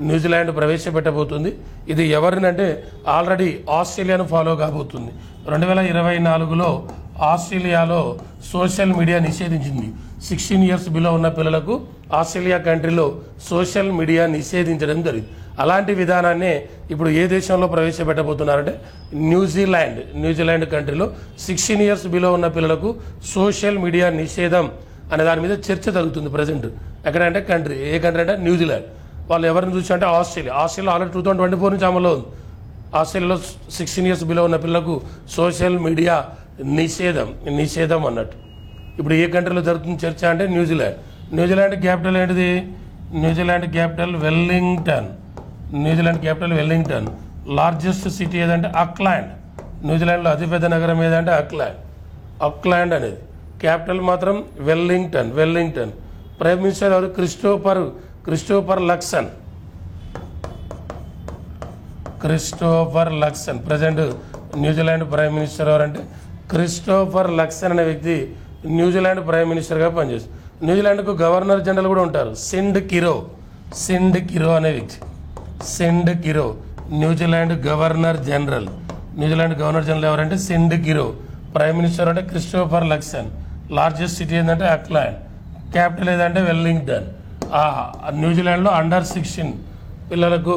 Speaker 1: న్యూజిలాండ్ ప్రవేశపెట్టబోతుంది. ఇది ఎవరినంటే ఆల్రెడీ ఆస్ట్రేలియాను ఫాలో కాబోతుంది. 2024లో ఆస్ట్రేలియాలో సోషల్ మీడియా నిషేధించింది. 16 ఇయర్స్ బిలో ఉన్న పిల్లలకు ఆస్ట్రేలియా కంట్రీలో సోషల్ మీడియా నిషేధించడం జరిగింది. అలాంటి విధానాన్నే ఇప్పుడు ఏ దేశంలో ప్రవేశపెట్టబోతున్నారంటే న్యూజిలాండ్ కంట్రీలో 16 ఇయర్స్ బిలో ఉన్న పిల్లలకు సోషల్ మీడియా నిషేధం అనే దాని మీద చర్చ జరుగుతుంది ప్రజెంట్. ఎక్కడంటే కంట్రీ, ఏ కంట్రీ అంటే న్యూజిలాండ్. వాళ్ళు ఎవరిని చూసి అంటే ఆస్ట్రేలియా ఆల్రెడీ 2024 నుంచి అమల్లో ఉంది. ఆస్ట్రేలియాలో 16 ఇయర్స్ బిలో ఉన్న పిల్లలకు సోషల్ మీడియా నిషేధం అన్నట్టు. ఇప్పుడు ఏ కంట్రీలో జరుగుతుంది చర్చ అంటే న్యూజిలాండ్ క్యాపిటల్ ఏంటిది? New Zealand capital Wellington. Largest city ఏదంటే అక్లాండ్. న్యూజిలాండ్లో అతిపెద్ద నగరం ఏదంటే అక్లాండ్ అనేది. క్యాపిటల్ మాత్రం వెల్లింగ్టన్. ప్రైమ్ మినిస్టర్ ఎవరు? Christopher Luxon. Christopher Luxon. Present New Zealand prime minister ఎవరంటే క్రిస్టోఫర్ లక్సన్ అనే వ్యక్తి న్యూజిలాండ్ ప్రైమ్ మినిస్టర్గా పనిచేస్తారు. న్యూజిలాండ్కు గవర్నర్ జనరల్ కూడా ఉంటారు, సిండ్ కిరో అనే వ్యక్తి. Cindy Kiro New Zealand governor general. New Zealand governor general ఎవరంటే సిండ్ కిరో. ప్రైమ్ మినిస్టర్ అంటే క్రిస్టోఫర్ లక్సన్. లార్జెస్ట్ సిటీ ఏంటంటే అక్లాండ్. క్యాపిటల్ ఏదంటే వెల్లింగ్టన్. న్యూజిలాండ్లో అండర్ 16 పిల్లలకు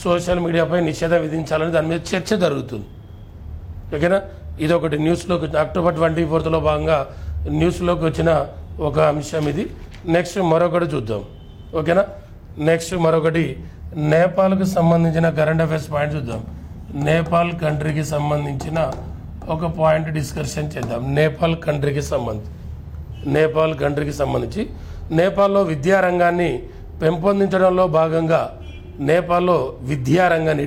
Speaker 1: సోషల్ మీడియాపై నిషేధం విధించాలని దాని మీద చర్చ జరుగుతుంది. ఓకేనా, ఇది ఒకటి న్యూస్లోకి అక్టోబర్ 24లో భాగంగా న్యూస్లోకి వచ్చిన ఒక అంశం ఇది. నెక్స్ట్ మరొకటి చూద్దాం. ఓకేనా, నెక్స్ట్ మరొకటి నేపాల్కు సంబంధించిన కరెంట్ అఫైర్స్ పాయింట్ చూద్దాం. నేపాల్ కంట్రీకి సంబంధించిన ఒక పాయింట్ డిస్కషన్ చేద్దాం. నేపాల్ కంట్రీకి సంబంధించి నేపాల్లో విద్యారంగాన్ని పెంపొందించడంలో భాగంగా నేపాల్లో విద్యారంగాన్ని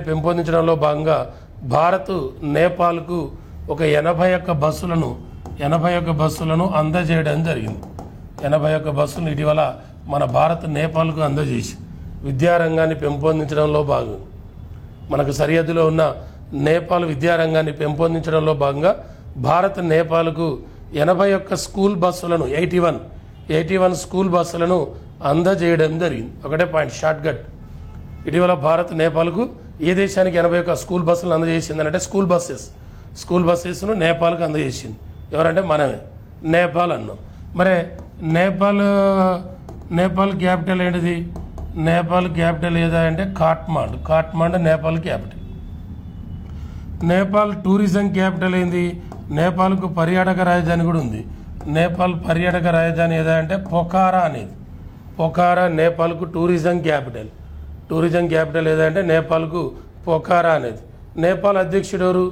Speaker 1: పెంపొందించడంలో భాగంగా భారత్ నేపాల్కు ఒక 81 బస్సులను అందజేయడం జరిగింది. 81 బస్సులను ఇటీవల మన భారత్ నేపాల్కు అందజేసి విద్యారంగాన్ని పెంపొందించడంలో భాగంగా మనకు సరిహద్దులో ఉన్న నేపాల్ విద్యారంగాన్ని పెంపొందించడంలో భాగంగా భారత్ నేపాల్కు 81 స్కూల్ బస్సులను 81 స్కూల్ బస్సులను అందజేయడం జరిగింది. ఒకటే పాయింట్ షార్ట్ కట్. ఇటీవల భారత్ నేపాల్కు ఏ దేశానికి 81 స్కూల్ బస్సులను అందజేసిందనంటే స్కూల్ బస్సెస్ను నేపాల్కు అందజేసింది. ఎవరంటే మనమే, నేపాల్ అన్నాం. మరి నేపాల్ క్యాపిటల్ ఏంటిది? నేపాల్ క్యాపిటల్ ఏదా అంటే Kathmandu Nepal capital. Nepal tourism capital ఏంది? నేపాల్కు పర్యాటక రాజధాని కూడా ఉంది. నేపాల్ పర్యాటక రాజధాని ఏదా అంటే పొఖారా అనేది. పొఖారా నేపాల్కు టూరిజం క్యాపిటల్ ఏదా అంటే నేపాల్కు పొఖారా అనేది. నేపాల్ అధ్యక్షుడు ఎవరు?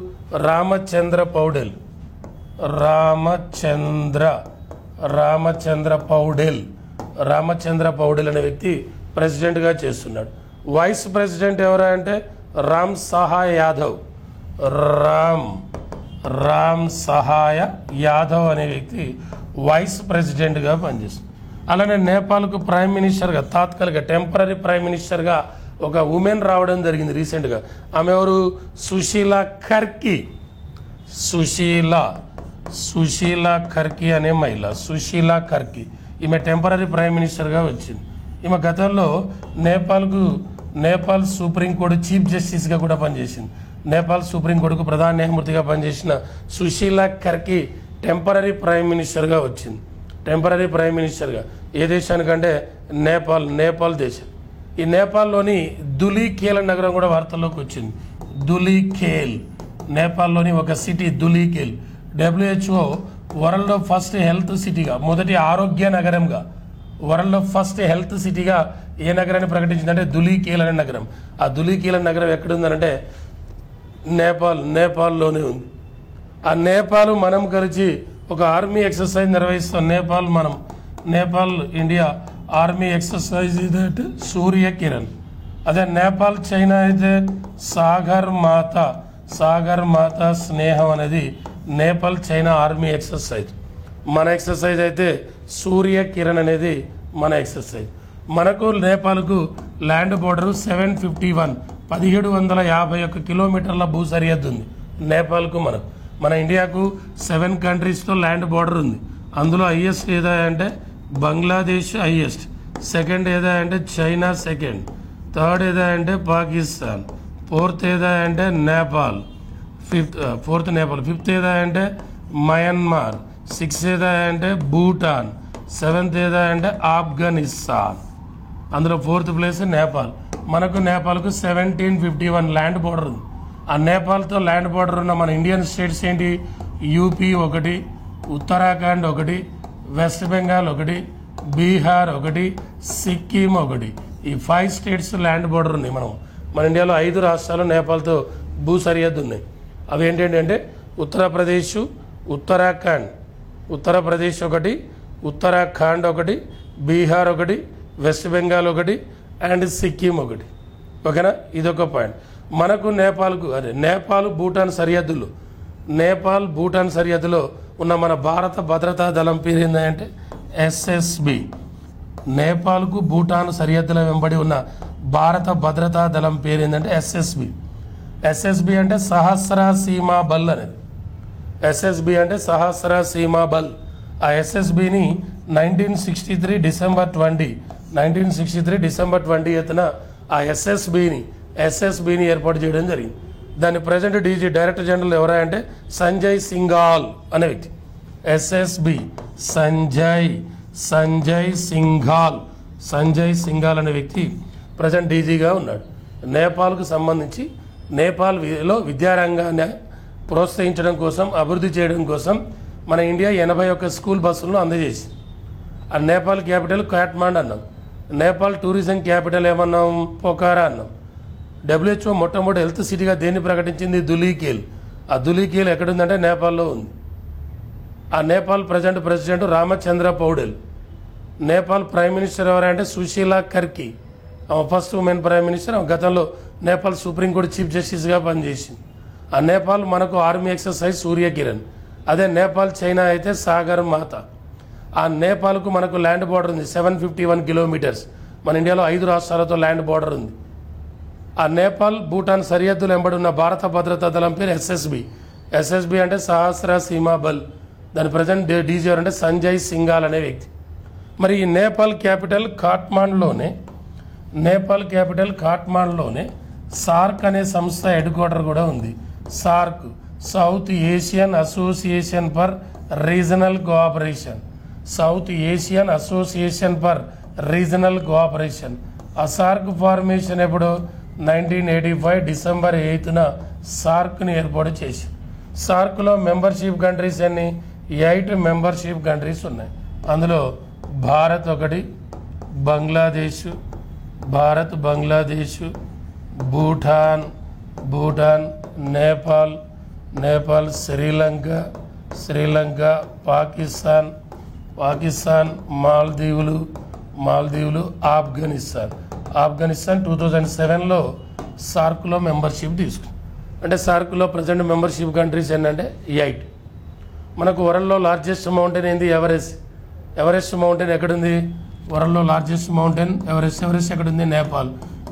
Speaker 1: రామచంద్ర పౌడెల్ అనే వ్యక్తి ప్రెసిడెంట్గా చేస్తున్నాడు. వైస్ ప్రెసిడెంట్ ఎవరా అంటే రామ్ సహాయ యాదవ్ అనే వ్యక్తి వైస్ ప్రెసిడెంట్గా పనిచేస్తుంది. అలానే నేపాల్కు ప్రైమ్ మినిస్టర్గా తాత్కాలిక టెంపరీ ప్రైమ్ మినిస్టర్గా ఒక ఉమెన్ రావడం జరిగింది రీసెంట్గా. ఆమె ఎవరు? సుశీలా ఖర్కి అనే మహిళ. ఈమె టెంపరీ ప్రైమ్ మినిస్టర్గా వచ్చింది. ఈమె గతంలో నేపాల్ సుప్రీంకోర్టు చీఫ్ జస్టిస్గా కూడా పనిచేసింది. నేపాల్ సుప్రీంకోర్టుకు ప్రధాన న్యాయమూర్తిగా పనిచేసిన సుశీలా ఖర్కి టెంపరీ ప్రైమ్ మినిస్టర్గా వచ్చింది. టెంపరీ ప్రైమ్ మినిస్టర్గా ఏ దేశానికంటే నేపాల్ దేశం. ఈ నేపాల్లోని దులీఖేల్ నగరం కూడా వార్తల్లోకి వచ్చింది. నేపాల్లోని ఒక city Dhulikhel. WHO world first health సిటీగా, మొదటి ఆరోగ్య నగరంగా, వరల్డ్ ఫస్ట్ హెల్త్ సిటీగా ఏ నగరాన్ని ప్రకటించిందంటే దులీఖేల్ అనే నగరం. ఆ దులీఖేల్ నగరం ఎక్కడుందనంటే నేపాల్లోనే ఉంది. ఆ నేపాల్ మనం కలిసి ఒక ఆర్మీ ఎక్సర్సైజ్ నిర్వహిస్తాం. నేపాల్ ఇండియా ఆర్మీ ఎక్సర్సైజ్ ఇదంటే సూర్యకిరణ్. అదే నేపాల్ చైనా అయితే సాగర్ మాత స్నేహం అనేది నేపాల్ చైనా ఆర్మీ ఎక్సర్సైజ్. మన ఎక్సర్సైజ్ అయితే సూర్యకిరణ్ అనేది మన ఎక్సర్సైజ్. మనకు నేపాల్కు ల్యాండ్ బోర్డర్ 1751 కిలోమీటర్ల భూ సరిహద్దు ఉంది. నేపాల్కు మన ఇండియాకు 7 కంట్రీస్తో ల్యాండ్ బోర్డర్ ఉంది. అందులో హైయెస్ట్ ఏదా అంటే బంగ్లాదేశ్ హైయెస్ట్, సెకండ్ ఏదా అంటే చైనా సెకండ్, థర్డ్ ఏదా అంటే పాకిస్తాన్, ఫోర్త్ ఏదా అంటే నేపాల్, ఫిఫ్త్ ఏదా అంటే మయన్మార్, సిక్స్త్ ఏదా అంటే భూటాన్, సెవెంత్ ఏదా అంటే ఆఫ్ఘనిస్తాన్. అందులో 4th ప్లేస్ నేపాల్. మనకు నేపాల్కు 1751 ల్యాండ్ బోర్డర్ ఉంది. ఆ నేపాల్తో ల్యాండ్ బోర్డర్ ఉన్న మన ఇండియన్ స్టేట్స్ ఏంటి? యూపీ ఒకటి, ఉత్తరాఖండ్ ఒకటి, వెస్ట్ బెంగాల్ ఒకటి, బీహార్ ఒకటి, సిక్కిం ఒకటి. ఈ 5 స్టేట్స్ ల్యాండ్ బోర్డర్ ఉన్నాయి. మన ఇండియాలో 5 రాష్ట్రాలు నేపాల్తో భూ సరిహద్దు ఉన్నాయి. అవి ఏంటంటే ఉత్తరప్రదేశ్ ఒకటి, ఉత్తరాఖండ్ ఒకటి, బీహార్ ఒకటి, వెస్ట్ బెంగాల్ ఒకటి అండ్ సిక్కిం ఒకటి. ఓకేనా, ఇదొక పాయింట్. మనకు నేపాల్ భూటాన్ సరిహద్దులో ఉన్న మన భారత భద్రతా దళం పేరు ఏంటంటే నేపాల్కు భూటాన్ సరిహద్దుల వెంబడి ఉన్న భారత భద్రతా దళం పేరు ఏంటంటే ఎస్ఎస్బి. ఎస్ఎస్బి అంటే సహస్ర సీమా బల్ అనేది. ఎస్ఎస్బి అంటే సహస్ర సీమా బల్. ఆ ఎస్ఎస్బిని 1963 డిసెంబర్ 20న ఆ ఎస్ఎస్బిని ఏర్పాటు చేయడం జరిగింది. దాని ప్రజెంట్ డైరెక్టర్ జనరల్ ఎవరా అంటే సంజయ్ సింఘాల్ అనే వ్యక్తి. ఎస్ఎస్బి సంజయ్ సింఘాల్ అనే వ్యక్తి ప్రజెంట్ డీజీగా ఉన్నాడు. నేపాల్కు సంబంధించి నేపాల్లో విద్యారంగాన్ని ప్రోత్సహించడం కోసం, అభివృద్ధి చేయడం కోసం మన ఇండియా 81 స్కూల్ బస్సులను అందజేసింది. ఆ నేపాల్ క్యాపిటల్ కాఠ్మాండు అన్నాం. నేపాల్ టూరిజం క్యాపిటల్ ఏమన్నాం? పోఖారా అన్నాం. WHO మొట్టమొదటి హెల్త్ సిటీగా దేన్ని ప్రకటించింది? ధులీఖేల్. ఆ ధులీఖేల్ ఎక్కడుందంటే నేపాల్లో ఉంది. ఆ Nepal president Ramachandra Paudel. Nepal prime minister ఎవరంటే సుశీలా కర్కి. ఆమె ఫస్ట్ ఉమెన్ ప్రైమ్ మినిస్టర్. ఆమె గతంలో నేపాల్ సుప్రీంకోర్టు చీఫ్ జస్టిస్గా పనిచేసింది. ఆ నేపాల్ మనకు ఆర్మీ ఎక్సర్సైజ్ సూర్యకిరణ్. అదే నేపాల్ చైనా అయితే సాగర్ మాత. ఆ నేపాల్కు మనకు ల్యాండ్ బార్డర్ ఉంది 751 కిలోమీటర్స్. మన ఇండియాలో 5 రాష్ట్రాలతో ల్యాండ్ బార్డర్ ఉంది. ఆ నేపాల్ భూటాన్ సరిహద్దులు వెంబడి ఉన్న భారత భద్రతా దళం పేరు ఎస్ఎస్బి అంటే సహస్ర సీమా బల్. దాని ప్రజెంట్ డీజీ అంటే సంజయ్ సింఘాల్ అనే వ్యక్తి. మరి ఈ నేపాల్ క్యాపిటల్ కాఠ్మాండులోనే సార్క్ అనే సంస్థ హెడ్ క్వార్టర్ కూడా ఉంది. SAARC south Asian association for regional cooperation. ఆ సార్క్ ఫార్మేషన్ ఎప్పుడు? 1985 డిసెంబర్ 8న సార్క్ని ఏర్పాటు చేసి. సార్క్లో మెంబర్షిప్ కంట్రీస్ అన్ని 8 మెంబర్షిప్ కంట్రీస్ ఉన్నాయి. అందులో భారత్ ఒకటి, బంగ్లాదేశ్, భూటాన్, నేపాల్, శ్రీలంక, పాకిస్తాన్, మాల్దీవులు, ఆఫ్ఘనిస్తాన్ 2007లో సార్క్లో మెంబర్షిప్ తీసుకుంది. అంటే సార్క్లో ప్రజెంట్ మెంబర్షిప్ కంట్రీస్ ఏంటంటే 8. మనకు వరల్డ్లో లార్జెస్ట్ మౌంటైన్ ఏంది? ఎవరెస్ట్ మౌంటైన్ ఎక్కడుంది? వరల్డ్లో లార్జెస్ట్ మౌంటైన్ ఎవరెస్ట్ ఎక్కడుంది? నేపాల్.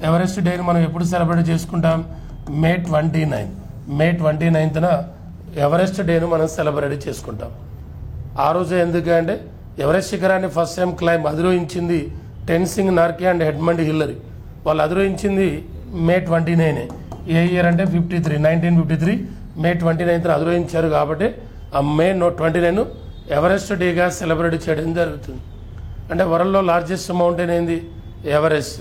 Speaker 1: ఎవరెస్ట్ డేని మనం ఎప్పుడు సెలబ్రేట్ చేసుకుంటాం? మే 29న ఎవరెస్ట్ డేను మనం సెలబ్రేట్ చేసుకుంటాం. ఆ రోజు ఎందుకంటే ఎవరెస్ట్ శిఖరాన్ని ఫస్ట్ టైం అధిరోహించింది Tenzing Norgay and Edmund Hillary. వాళ్ళు అధిరోహించింది మే 29. ఏ ఇయర్ అంటే 1953 మే 29న అధిరోహించారు. కాబట్టి ఆ మే 29 ఎవరెస్ట్ డేగా సెలబ్రేట్ చేయడం జరుగుతుంది. అంటే వరల్డ్లో లార్జెస్ట్ మౌంటైన్ ఏంది? ఎవరెస్ట్.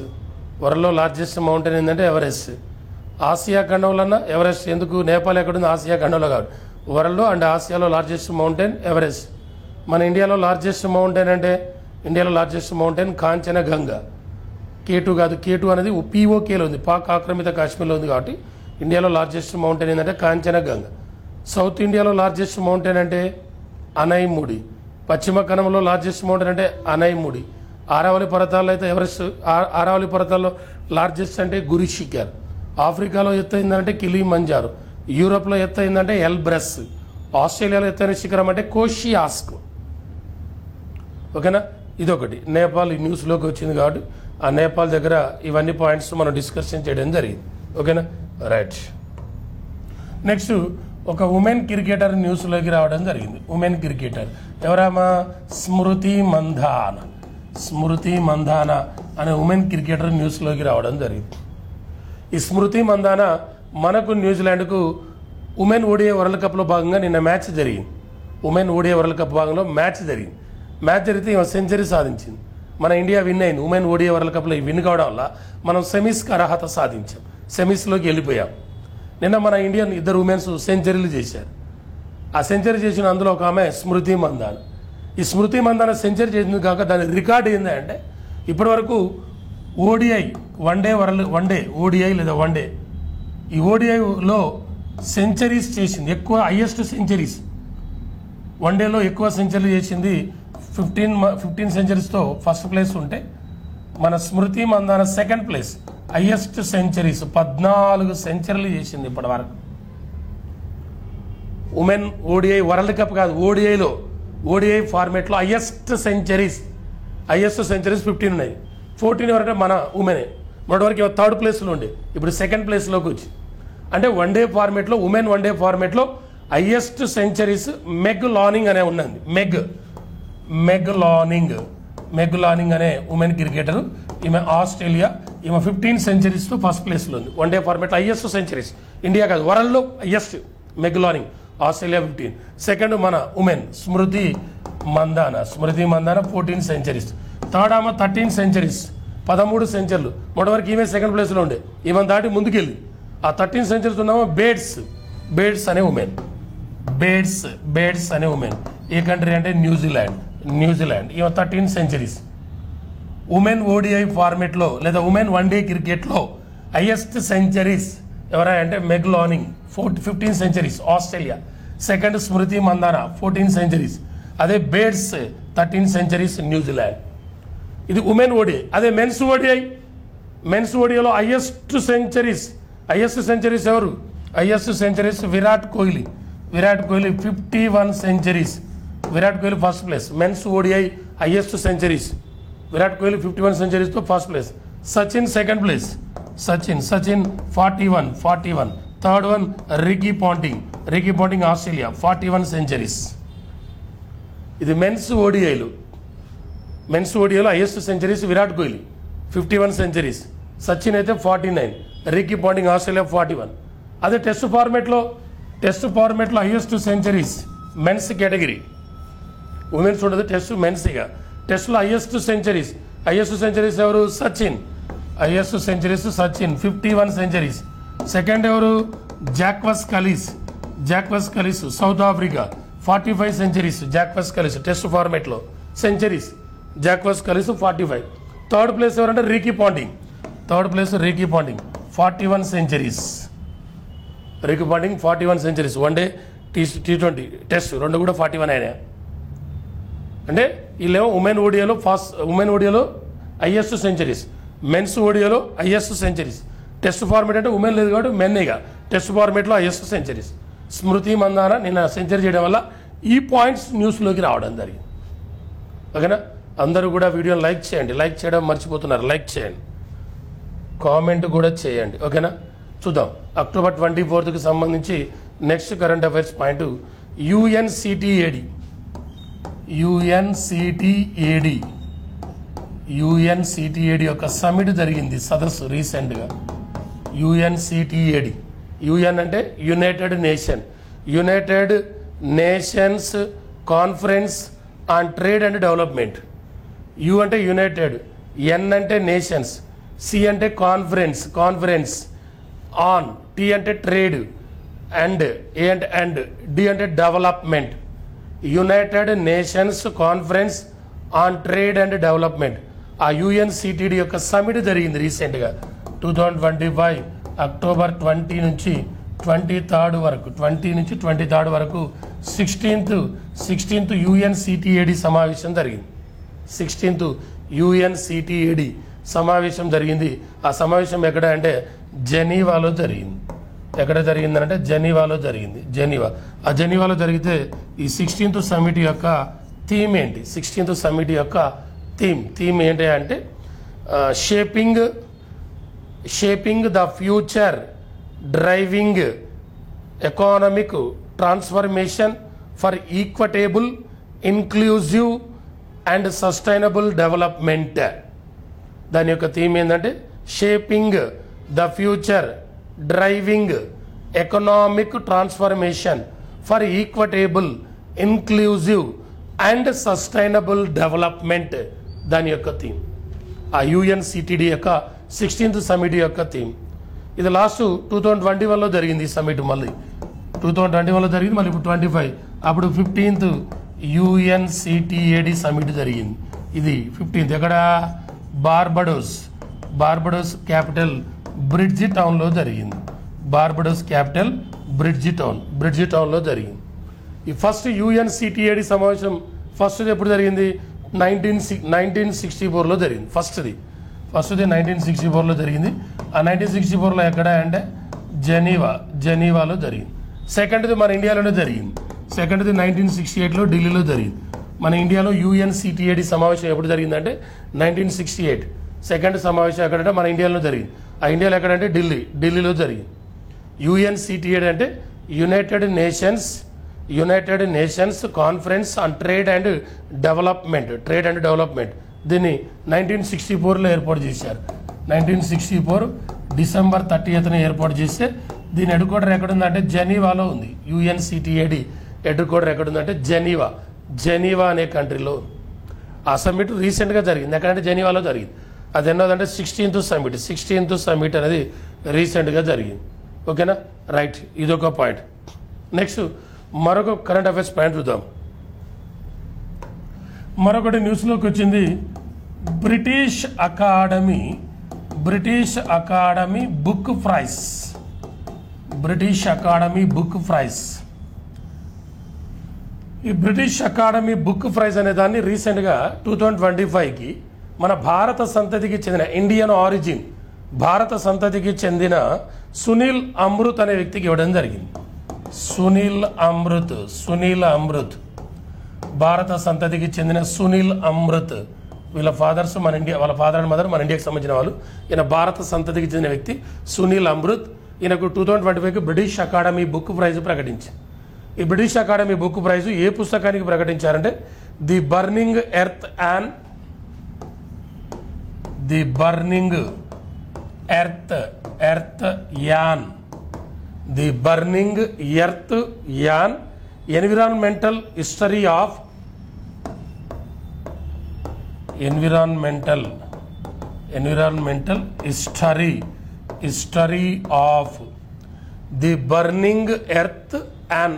Speaker 1: వరల్డ్లో లార్జెస్ట్ మౌంటైన్ ఏంటంటే ఎవరెస్ట్. ఆసియా ఖండంలో ఎవరెస్ట్ ఎందుకు? నేపాల్ ఎక్కడుంది? ఆసియా ఖండంలో కాదు, వరల్డ్లో అండ్ ఆసియాలో లార్జెస్ట్ మౌంటైన్ ఎవరెస్ట్. మన ఇండియాలో లార్జెస్ట్ మౌంటైన్ అంటే కాంచనగంగా. K2 కాదు, K2 అనేది POKలో ఉంది, పాక్ ఆక్రమిత కాశ్మీర్లో ఉంది. కాబట్టి ఇండియాలో లార్జెస్ట్ మౌంటైన్ ఏంటంటే కాంచనగంగా. సౌత్ ఇండియాలో లార్జెస్ట్ మౌంటైన్ అంటే అనైముడి. పశ్చిమ కనుమలో లార్జెస్ట్ మౌంటైన్ అంటే అనైముడి. ఆరావళి పర్వతాల్లో అయితే ఎవరెస్ట్. ఆరావళి పర్వతాల్లో లార్జెస్ట్ అంటే గురిషిఖర్. ఆఫ్రికాలో ఎత్తైందంటే కిలిమంజారో. యూరోప్లో ఎత్తైందంటే ఎల్బ్రస్. ఆస్ట్రేలియాలో ఎత్తైన శిఖరం అంటే కోషియాస్క్. ఓకేనా? ఇదొకటి. నేపాల్ న్యూస్లోకి వచ్చింది కాబట్టి ఆ నేపాల్ దగ్గర ఇవన్నీ పాయింట్స్ మనం డిస్కషన్ చేయడం జరిగింది. ఓకేనా? రైట్. నెక్స్ట్ ఒక ఉమెన్ క్రికెటర్ న్యూస్లోకి రావడం జరిగింది. ఉమెన్ క్రికెటర్ ఎవరమ్మా? స్మృతి మంధానా అనే ఉమెన్ క్రికెటర్ న్యూస్లోకి రావడం జరిగింది. ఈ స్మృతి మంధానా మనకు న్యూజిలాండ్కు ఉమెన్ ఓడిఐ వరల్డ్ కప్లో భాగంగా నిన్న మ్యాచ్ జరిగింది. ఉమెన్ ఓడిఐ వరల్డ్ కప్ భాగంలో మ్యాచ్ జరిగితే ఈమె సెంచరీ సాధించింది. మన ఇండియా విన్ అయింది. ఉమెన్ ఓడిఐ వరల్డ్ కప్లో విన్ కావడం వల్ల మనం సెమీస్కి అర్హత సాధించాం. సెమీస్లోకి వెళ్ళిపోయాం. నిన్న మన ఇండియన్ 2 ఉమెన్స్ సెంచరీలు చేశారు. ఆ సెంచరీ చేసిన అందులో ఒక ఆమె స్మృతి మంధాన. ఈ స్మృతి మంధాన సెంచరీ చేసింది కాక దాని రికార్డు ఏంటంటే ఇప్పటి వరకు ఓడిఐ ఈ ఓడిఐలో సెంచరీస్ చేసింది ఎక్కువ, హైయెస్ట్ సెంచరీస్. వన్డేలో ఎక్కువ సెంచరీలు చేసింది 15 సెంచరీస్తో ఫస్ట్ ప్లేస్ ఉంటే మన Smriti Mandhana second place. Highest centuries 14 సెంచరీలు చేసింది ఇప్పటి వరకు. ఉమెన్ ఓడిఐ వరల్డ్ కప్ కాదు, ఓడిఐ ఫార్మేట్లో హైయెస్ట్ సెంచరీస్ హైయెస్ట్ సెంచరీస్ 15 ఉన్నాయి. 14 ఎవరంటే మన ఉమెనే. మొదటి వరకు థర్డ్ ప్లేస్లో ఉండే, ఇప్పుడు సెకండ్ ప్లేస్లోకి వచ్చి. అంటే వన్డే ఫార్మేట్లో ఉమెన్ వన్డే ఫార్మేట్లో హైయెస్ట్ సెంచరీస్ మెగ్ లానింగ్ అనే ఉన్నది. మెగ్ లానింగ్ అనే ఉమెన్ క్రికెటర్, ఈమె ఆస్ట్రేలియా, ఈమె 15 సెంచరీస్తో ఫస్ట్ ప్లేస్లో ఉంది. వన్డే ఫార్మేట్లో హైయెస్ట్ సెంచరీస్ ఇండియా కాదు, వరల్డ్లో హైయెస్ట్ మెగ్ లానింగ్, ఆస్ట్రేలియా 15. సెకండ్ మన ఉమెన్ స్మృతి మందాన 14 సెంచరీస్. థర్డ్ ఆమె 13 సెంచరీస్, 13 సెంచరీలు. మొదటివరకు ఈమె సెకండ్ ప్లేస్లో ఉండే, ఈమె దాటి ముందుకెళ్ళి ఆ 13 సెంచరీస్ ఉన్నామో బేడ్స్ అనే ఉమెన్. బేడ్స్ అనే ఉమెన్. ఏ కంట్రీ అంటే న్యూజిలాండ్. ఈమె 13 సెంచరీస్. ఉమెన్ ఓడిఐ ఫార్మేట్లో లేదా ఉమెన్ వన్డే క్రికెట్లో హైయెస్ట్ సెంచరీస్ ఎవరా అంటే Meg Lanning 15 centuries, Australia. Second Smriti Mandhana 14 centuries. అదే బేడ్స్ 13 సెంచరీస్, న్యూజిలాండ్. ఇది ఉమెన్ ఓడిఐ. అదే మెన్స్ ఓడిఐలో హైయెస్ట్ సెంచరీస్ ఎవరు? Highest centuries Virat Kohli 51 centuries. Virat Kohli first place. Men's ODI highest centuries Virat Kohli 51 సెంచరీస్తో first place. Sachin second place. Sachin 41. Third one Ricky Ponting Australia 41 centuries. ఇది men's ఓడిఐలో highest centuries Virat Kohli 51 centuries. Sachin అయితే 49, Ricky Ponting Australia 41. అదే test ఫార్మేట్లో highest centuries men's category, women's ఉండదు, men's ఇక. టెస్ట్లో highest centuries ఎవరు? సచిన్ 51 సెంచరీస్. సెకండ్ ఎవరు? Jacques Kallis South Africa 45 centuries. Jacques Kallis test ఫార్మేట్లో centuries, Jacques Kallis 45. Third place ఎవరంటే Ricky Ponting 41 centuries. Ricky Ponting 41 centuries. One day T20 test రెండు కూడా 41 అయినాయి. అంటే వీళ్ళేమో ఉమెన్ ఓడియాలో హైయెస్ట్ సెంచరీస్, మెన్స్ ఓడియాలో హైయెస్ట్ సెంచరీస్. టెస్ట్ ఫార్మేట్ అంటే ఉమెన్ లేదు కాబట్టి మెన్నేగా. టెస్ట్ ఫార్మేట్లో హైయెస్ట్ సెంచరీస్. స్మృతి మందాన నిన్న సెంచరీ చేయడం వల్ల ఈ పాయింట్స్ న్యూస్లోకి రావడం జరిగింది. ఓకేనా? అందరూ కూడా వీడియోని లైక్ చేయడం మర్చిపోతున్నారు. లైక్ చేయండి, కామెంట్ కూడా చేయండి. ఓకేనా? చూద్దాం అక్టోబర్ 24కి సంబంధించి next current affairs point UNCTAD యొక్క సమిట్ జరిగింది, సదస్సు రీసెంట్గా. యుఎన్ అంటే United nations conference on trade and development. You అంటే యునైటెడ్, ఎన్ అంటే నేషన్స్, సి అంటే కాన్ఫరెన్స్, ఆన్, టీ అంటే ట్రేడ్, అండ్ ఏ అంటే అండ్, డి అంటే development. United nations conference on trade and development. ఆ యుఎన్సిటిడి యొక్క సమిట్ జరిగింది రీసెంట్గా 2025 అక్టోబర్ 20 నుంచి 23 వరకు 16th యుఎన్సిటిఏడి సమావేశం జరిగింది. 16th యుఎన్సిటిఏడి సమావేశం జరిగింది. ఆ సమావేశం ఎక్కడ అంటే జెనీవాలో జరిగింది. ఎక్కడ జరిగిందంటే జెనీవాలో జరిగింది. ఆ జెనీవాలో జరిగితే ఈ 16th సమిట్ యొక్క థీమ్ ఏంటి? 16th సమిట్ యొక్క థీమ్ ఏంటి అంటే shaping the future, driving economic transformation for equitable, inclusive and sustainable development. దాని యొక్క థీమ్ ఏంటంటే shaping the future, driving economic transformation for equitable, inclusive and sustainable development. దాని యొక్క థీమ్ ఆ యుఎన్సిటిడి యొక్క 16th సమిట్ యొక్క థీమ్. ఇది లాస్ట్ 2021లో జరిగింది. ఈ సమిట్ మళ్ళీ 2021లో జరిగింది, మళ్ళీ ఇప్పుడు 25. అప్పుడు 15th యుఎన్సిటిఏడి సమిట్ జరిగింది. ఇది 15th ఎక్కడ? బార్బడోస్ క్యాపిటల్ బ్రిడ్జి టౌన్లో జరిగింది. బ్రిడ్జి టౌన్లో జరిగింది. ఈ ఫస్ట్ యుఎన్సిటిఏడి సమావేశం ఫస్ట్ ఎప్పుడు జరిగింది? 1964లో జరిగింది. ఫస్ట్ది 1964లో జరిగింది. ఆ 1964లో ఎక్కడ అంటే జెనీవాలో జరిగింది. సెకండ్ది మన ఇండియాలోనే జరిగింది. 1968లో ఢిల్లీలో జరిగింది. మన ఇండియాలో యుఎన్సిటిఏడి సమావేశం ఎప్పుడు జరిగిందంటే 1968. సెకండ్ సమావేశం ఎక్కడంటే మన ఇండియాలో జరిగింది. ఆ ఇండియాలో ఎక్కడంటే ఢిల్లీలో జరిగింది. యుఎన్సిటిఏడి అంటే United nations conference on trade and development. దీన్ని 1964లో ఏర్పాటు చేశారు. 1964 డిసెంబర్ 30న ఏర్పాటు చేస్తే దీని హెడ్ క్వార్టర్ ఎక్కడుందంటే జెనీవాలో ఉంది. యుఎన్సిటిఏడి హెడ్ క్వార్టర్ ఎక్కడుందంటే జెనీవా అనే కంట్రీలో. ఆ సమ్మిట్ రీసెంట్గా జరిగింది. ఎక్కడంటే జెనీవాలో జరిగింది. అది ఎన్నోదంటే 16th సమ్మిట్ అనేది రీసెంట్గా జరిగింది. ఓకేనా, రైట్, ఇదొక పాయింట్. నెక్స్ట్ మరొక కరెంట్ అఫైర్స్ పాయింట్ చూద్దాం. మరొకటి న్యూస్లోకి వచ్చింది. British academy book Prize. ఈ బ్రిటిష్ అకాడమీ బుక్ ప్రైజ్ అనే దాన్ని రీసెంట్గా 2025కి మన భారత సంతతికి చెందిన ఇండియన్ ఆరిజిన్ భారత సంతతికి చెందిన సునీల్ అమృత్ అనే వ్యక్తికి ఇవ్వడం జరిగింది. సునీల్ అమృత్ భారత సంతతికి చెందిన సునీల్ అమృత్. వీళ్ళ ఫాదర్స్ వాళ్ళ ఫాదర్ అండ్ మదర్ మన ఇండియాకి సంబంధించిన వాళ్ళు. ఈయన భారత సంతతికి చెందిన వ్యక్తి సునీల్ అమృత్. ఈయనకు 2025కి బ్రిటిష్ అకాడమీ బుక్ ప్రైజ్ ప్రకటించింది. ఈ బ్రిటిష్ అకాడమీ బుక్ ప్రైజ్ ఏ పుస్తకానికి ప్రకటించారంటే the burning earth an environmental history of the burning earth and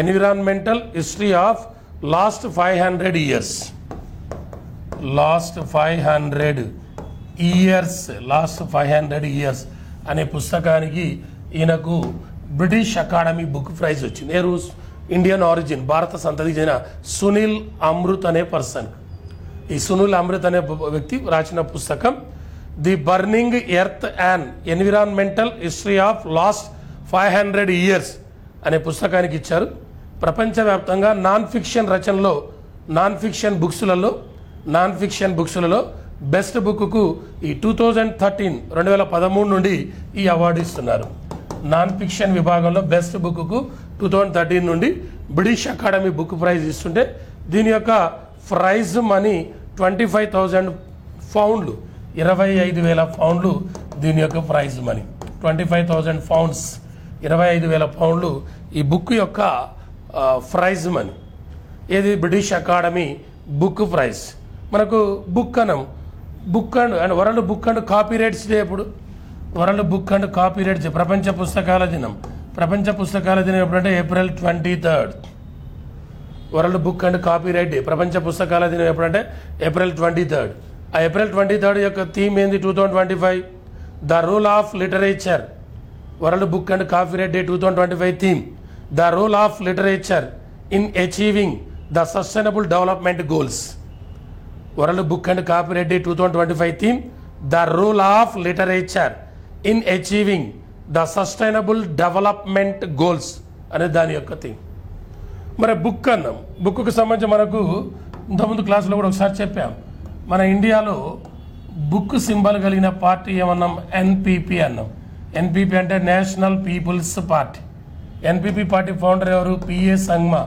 Speaker 1: environmental history of last 500 years అనే పుస్తకానికి ఈయనకు బ్రిటిష్ అకాడమీ బుక్ ప్రైజ్ వచ్చింది. ఇండియన్ ఆరిజిన్ భారత సంతతికి చెందిన సునీల్ అమృత్ అనే పర్సన్. ఈ సునీల్ అమృత్ అనే వ్యక్తి రాసిన పుస్తకం the burning earth and environmental history of last 500 years అనే పుస్తకానికి ఇచ్చారు. ప్రపంచవ్యాప్తంగా నాన్ ఫిక్షన్ బుక్స్లలో బెస్ట్ బుక్కు ఈ 2013 నుండి ఈ అవార్డు ఇస్తున్నారు. నాన్ ఫిక్షన్ విభాగంలో బెస్ట్ బుక్కు 2013 నుండి బ్రిటిష్ అకాడమీ బుక్ ప్రైజ్ ఇస్తుంటే దీని యొక్క ప్రైజ్ మనీ 25,000 పౌండ్లు, 25,000 పౌండ్లు దీని యొక్క ప్రైజ్ మనీ. 25,000 పౌండ్స్, 25,000 పౌండ్లు ఈ బుక్ యొక్క ప్రైజ్ మనీ. ఏది బ్రిటిష్ అకాడమీ బుక్ ప్రైజ్. మనకు world book and copyrights day ఎప్పుడు? World book and copyrights day, ప్రపంచ పుస్తకాల దినం ఎప్పుడంటే April 23rd. World book and copyright day, ప్రపంచ పుస్తకాల దినం ఎప్పుడంటే April 23rd. ఆ April 23rd యొక్క థీమ్ ఏంది? 2025 the role of literature. World book and copyright Day 2025 theme the role of literature in achieving the sustainable development goals. World book and copyright Day 2025 theme the role of literature in achieving the sustainable development goals అనే దాని యొక్క theme. మరి book అన్నాం. Book సంబంధించి మనకు ఇంతకుముందు క్లాసులో కూడా ఒకసారి చెప్పాం. మన ఇండియాలో బుక్ సింబల్ కలిగిన పార్టీ ఏమన్నాం? ఎన్పిపి అన్నాం. ఎన్పిపి అంటే National People's Party. NPP party founder ఎవరు? పిఏ సంగ్మా.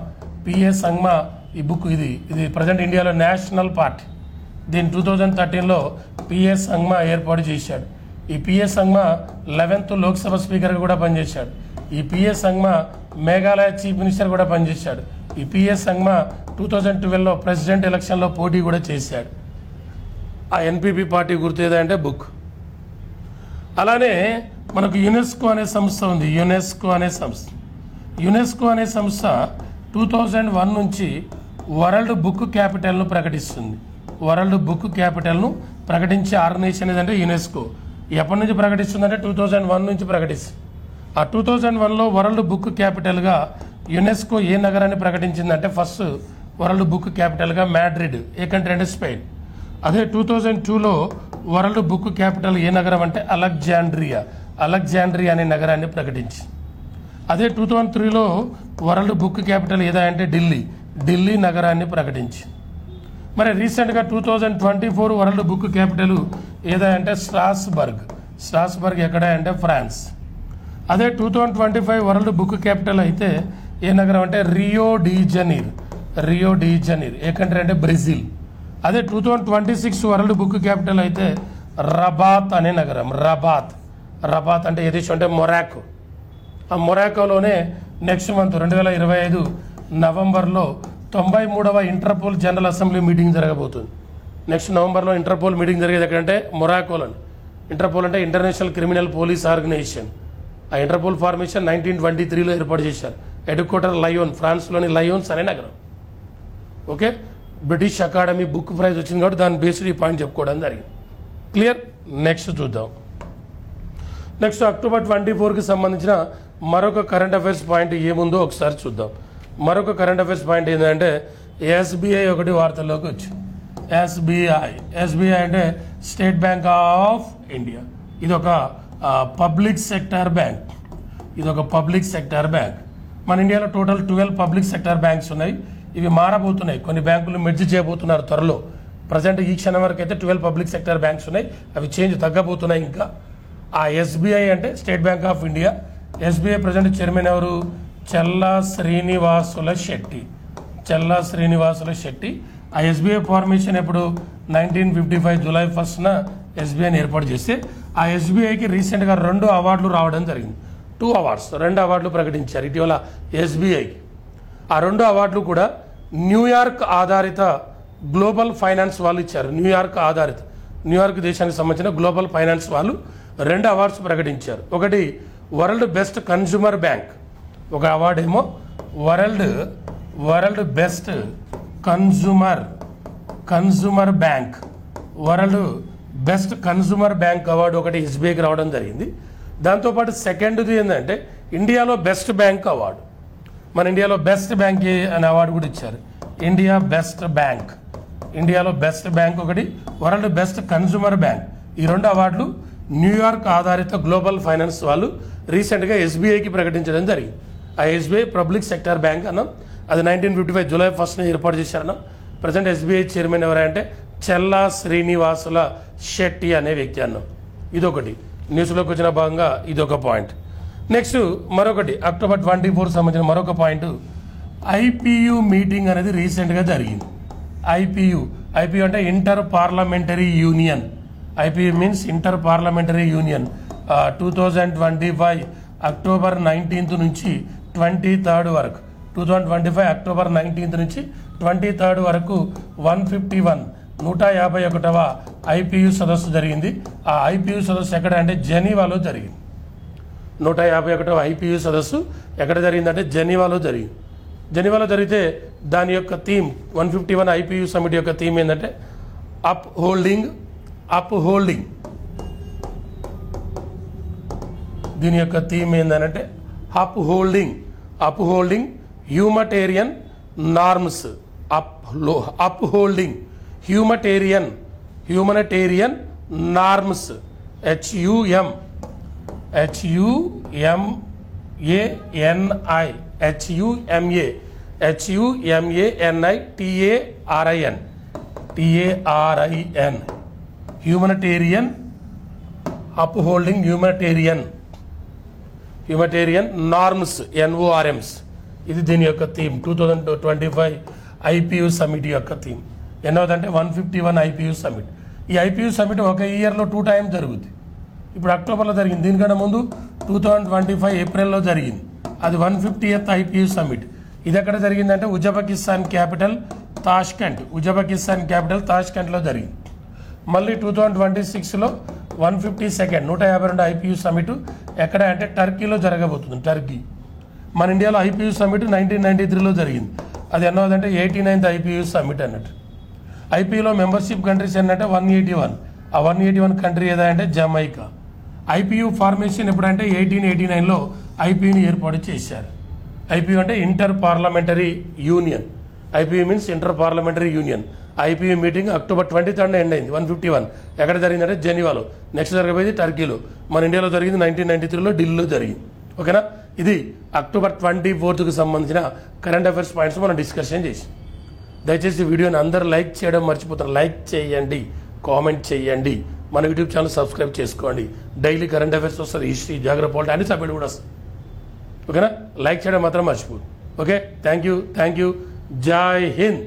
Speaker 1: ఈ బుక్ ఇది ప్రజెంట్ ఇండియాలో నేషనల్ పార్టీ. దీన్ని 2013లో పిఏ సంగ్మా ఏర్పాటు చేశాడు. ఈ పిఏ సంగ్మా 11th లోక్సభ స్పీకర్గా కూడా పనిచేశాడు. ఈ PA Sangma Meghalaya chief minister కూడా పనిచేశాడు. ఈ పిఏ సంగ్మా 2012లో ప్రెసిడెంట్ ఎలక్షన్లో పోటీ కూడా చేశాడు. ఆ ఎన్పిపి పార్టీ గుర్తు ఏదంటే బుక్. అలానే మనకు యునెస్కో అనే సంస్థ ఉంది. యునెస్కో అనే సంస్థ 2001 నుంచి వరల్డ్ బుక్ క్యాపిటల్ను ప్రకటిస్తుంది. వరల్డ్ బుక్ క్యాపిటల్ను ప్రకటించే ఆర్గనైజేషన్ ఏదంటే యునెస్కో. ఎప్పటి నుంచి ప్రకటిస్తుందంటే 2001 నుంచి ప్రకటిస్తుంది. ఆ 2001లో వరల్డ్ బుక్ క్యాపిటల్గా యునెస్కో ఏ నగరాన్ని ప్రకటించిందంటే ఫస్ట్ వరల్డ్ బుక్ క్యాపిటల్గా మ్యాడ్రిడ్. ఏ కంట్రీ అంటే స్పెయిన్. అదే 2002లో వరల్డ్ బుక్ క్యాపిటల్ ఏ నగరం అంటే అలెగ్జాండ్రియా అనే నగరాన్ని ప్రకటించింది. అదే 2003లో వరల్డ్ బుక్ క్యాపిటల్ ఏదా అంటే ఢిల్లీ నగరాన్ని ప్రకటించింది. మరి రీసెంట్గా 2024 వరల్డ్ బుక్ క్యాపిటల్ ఏదంటే స్ట్రాస్బర్గ్ ఎక్కడ అంటే ఫ్రాన్స్. అదే 2025 వరల్డ్ బుక్ క్యాపిటల్ అయితే ఏ నగరం అంటే రియో డి జనీర్. ఏ కంట్రీ అంటే బ్రెజిల్. అదే 2026 వరల్డ్ బుక్ క్యాపిటల్ అయితే రబాత్ అనే నగరం. రబాత్ అంటే ఏ దేశం అంటే మొరాకో. ఆ మొరాకోలోనే నెక్స్ట్ మంత్ 2025 నవంబర్లో 93వ ఇంటర్పోల్ జనరల్ అసెంబ్లీ మీటింగ్ జరగబోతుంది. నెక్స్ట్ నవంబర్లో ఇంటర్పోల్ మీటింగ్ జరిగేది ఎక్కడంటే మొరాకోలో. ఇంటర్పోల్ అంటే ఇంటర్నేషనల్ క్రిమినల్ పోలీస్ ఆర్గనైజేషన్. ఆ ఇంటర్పోల్ ఫార్మేషన్ 1923లో ఏర్పాటు చేశారు. హెడ్ క్వార్టర్ లయోన్, ఫ్రాన్స్లోని లయోన్స్ అనే నగరం. Okay, British academy book price వచ్చింది కాబట్టి దాని బేస్డ్ ఈ పాయింట్ చెప్పుకోవడం జరిగింది. క్లియర్. నెక్స్ట్ చూద్దాం. నెక్స్ట్ అక్టోబర్ 24కి సంబంధించిన మరొక కరెంట్ అఫైర్స్ పాయింట్ ఏముందో ఒకసారి చూద్దాం. మరొక కరెంట్ అఫైర్స్ పాయింట్ ఏంటంటే ఎస్బీఐ ఒకటి వార్తల్లోకి వచ్చింది. ఎస్బీఐ అంటే స్టేట్ బ్యాంక్ ఆఫ్ ఇండియా. ఇది ఒక పబ్లిక్ సెక్టార్ బ్యాంక్. మన ఇండియాలో టోటల్ 12 పబ్లిక్ సెక్టార్ బ్యాంక్స్ ఉన్నాయి. ఇవి మారబోతున్నాయి. కొన్ని బ్యాంకులు మెర్జ్ చేయబోతున్నారు త్వరలో. ప్రజెంట్ ఈ క్షణం వరకు అయితే 12 పబ్లిక్ సెక్టార్ బ్యాంక్స్ ఉన్నాయి. అవి తగ్గబోతున్నాయి ఇంకా. ఆ ఎస్బీఐ అంటే state bank of India. SBI present chairman ఎవరు? చెల్లా శ్రీనివాసుల శెట్టి. ఆ ఎస్బీఐ ఫార్మేషన్ ఎప్పుడు 1955 జూలై 1న ఎస్బీఐని ఏర్పాటు చేస్తే ఆ ఎస్బీఐకి రీసెంట్గా 2 అవార్డులు రావడం జరిగింది. 2 అవార్డులు ప్రకటించారు ఇటీవల ఎస్బీఐకి. ఆ 2 అవార్డులు కూడా న్యూయార్క్ ఆధారిత గ్లోబల్ ఫైనాన్స్ వాళ్ళు ఇచ్చారు. న్యూయార్క్ దేశానికి సంబంధించిన గ్లోబల్ ఫైనాన్స్ వాళ్ళు 2 అవార్డ్స్ ప్రకటించారు. ఒకటి వరల్డ్ బెస్ట్ కన్జ్యూమర్ బ్యాంక్. ఒక అవార్డు ఏమో world best consumer bank. World best consumer bank award ఒకటి ఎస్బీఐకి రావడం జరిగింది. దాంతోపాటు సెకండ్ది ఏంటంటే ఇండియాలో బెస్ట్ బ్యాంక్ అవార్డు. మన ఇండియాలో బెస్ట్ బ్యాంక్ అనే అవార్డు కూడా ఇచ్చారు. ఇండియాలో బెస్ట్ బ్యాంక్ ఒకటి, వరల్డ్ బెస్ట్ కన్జ్యూమర్ బ్యాంక్. ఈ 2 అవార్డులు న్యూయార్క్ ఆధారిత గ్లోబల్ ఫైనాన్స్ వాళ్ళు రీసెంట్గా ఎస్బీఐకి ప్రకటించడం జరిగింది. ఆ ఎస్బీఐ పబ్లిక్ సెక్టార్ బ్యాంక్ అన్నాం. అది 1955 జూలై 1న ఏర్పాటు చేశారన్నాం. ప్రజెంట్ ఎస్బీఐ చైర్మన్ ఎవరంటే చెల్లా శ్రీనివాసుల శెట్టి అనే వ్యక్తి అన్నాం. ఇదొకటి న్యూస్లోకి వచ్చిన భాగంగా ఇదొక పాయింట్. నెక్స్ట్ మరొకటి అక్టోబర్ 24 సంబంధించిన మరొక పాయింట్, ఐపీయూ మీటింగ్ అనేది రీసెంట్గా జరిగింది. ఐపీయూ అంటే inter parliamentary union. IPU means inter parliamentary union. 2025 October 19 నుంచి 23 వరకు 2025 అక్టోబర్ 19 నుంచి 23 వరకు 151వ ఐపీయూ సదస్సు జరిగింది. ఆ ఐపీయూ సదస్సు ఎక్కడ అంటే జెనీవాలో జరిగింది. 151వ ఐపీయూ సదస్సు ఎక్కడ జరిగిందంటే జెనీవాలో జరిగింది. జెనీవాలో జరిగితే దాని యొక్క థీమ్ 151 ఐపీయూ సమిట్ యొక్క థీమ్ ఏంటంటే అప్ హోల్డింగ్. దీని యొక్క థీమ్ ఏంటంటే upholding humanitarian norms. Upholding humanitarian norms. HUMANITARIN humanitarian upholding humanitarian norms NORMs. ఇది దీని యొక్క థీమ్ 2025 ఐపీయూ సమిట్ యొక్క థీమ్. ఎన్నోదంటే 151 ఐపీయూ సమిట్. ఈ ఐపీయూ సమిట్ ఒక ఇయర్లో 2 టైమ్స్ జరుగుతుంది. ఇప్పుడు అక్టోబర్లో జరిగింది. దీనికన్నా ముందు 2025 ఏప్రిల్లో జరిగింది. అది 150th ఐపీయూ సమిట్. ఇది ఎక్కడ జరిగిందంటే ఉజ్బెకిస్తాన్ క్యాపిటల్ తాష్కెంట్లో జరిగింది. మళ్ళీ 2026లో 152 ఐపీయూ సమిట్ ఎక్కడ అంటే టర్కీలో జరగబోతుంది. టర్కీ. మన ఇండియాలో ఐపీయూ సమిట్ 1993లో జరిగింది. అది ఎన్నోదంటే 89th ఐపీయూ సమిట్ అన్నట్టు. ఐపీయూలో మెంబర్షిప్ కంట్రీస్ ఏంటంటే 181. ఆ 181 కంట్రీ ఏదంటే జమైకా. ఐపీయూ ఫార్మేషన్ ఎప్పుడంటే 1889లో ఐపీయూని ఏర్పాటు చేశారు. ఐపీయూ అంటే inter parliamentary union. IPU means inter parliamentary union. IPU meeting October 23 end అయింది. 151 ఎక్కడ జరిగిందంటే జెనీవాలో. నెక్స్ట్ జరగబోయేది టర్కీలో. మన ఇండియాలో జరిగింది 1993లో ఢిల్లీలో జరిగింది. ఓకేనా. ఇది అక్టోబర్ 24కు సంబంధించిన కరెంట్ అఫైర్స్ పాయింట్స్ మనం డిస్కషన్ చేసి. దయచేసి వీడియోని అందరూ లైక్ చేయడం మర్చిపోతారు. లైక్ చేయండి, కామెంట్ చేయండి, మన యూట్యూబ్ ఛానల్ సబ్స్క్రైబ్ చేసుకోండి. డైలీ కరెంట్ అఫైర్స్ వస్తుంది, హిస్టరీ, జాగ్రఫీ, పాలిటీ అన్ని సబ్జెక్ట్ కూడా వస్తుంది. ఓకేనా? లైక్ చేయడం మాత్రం మర్చిపోదు. Okay, thank you. జై హింద్.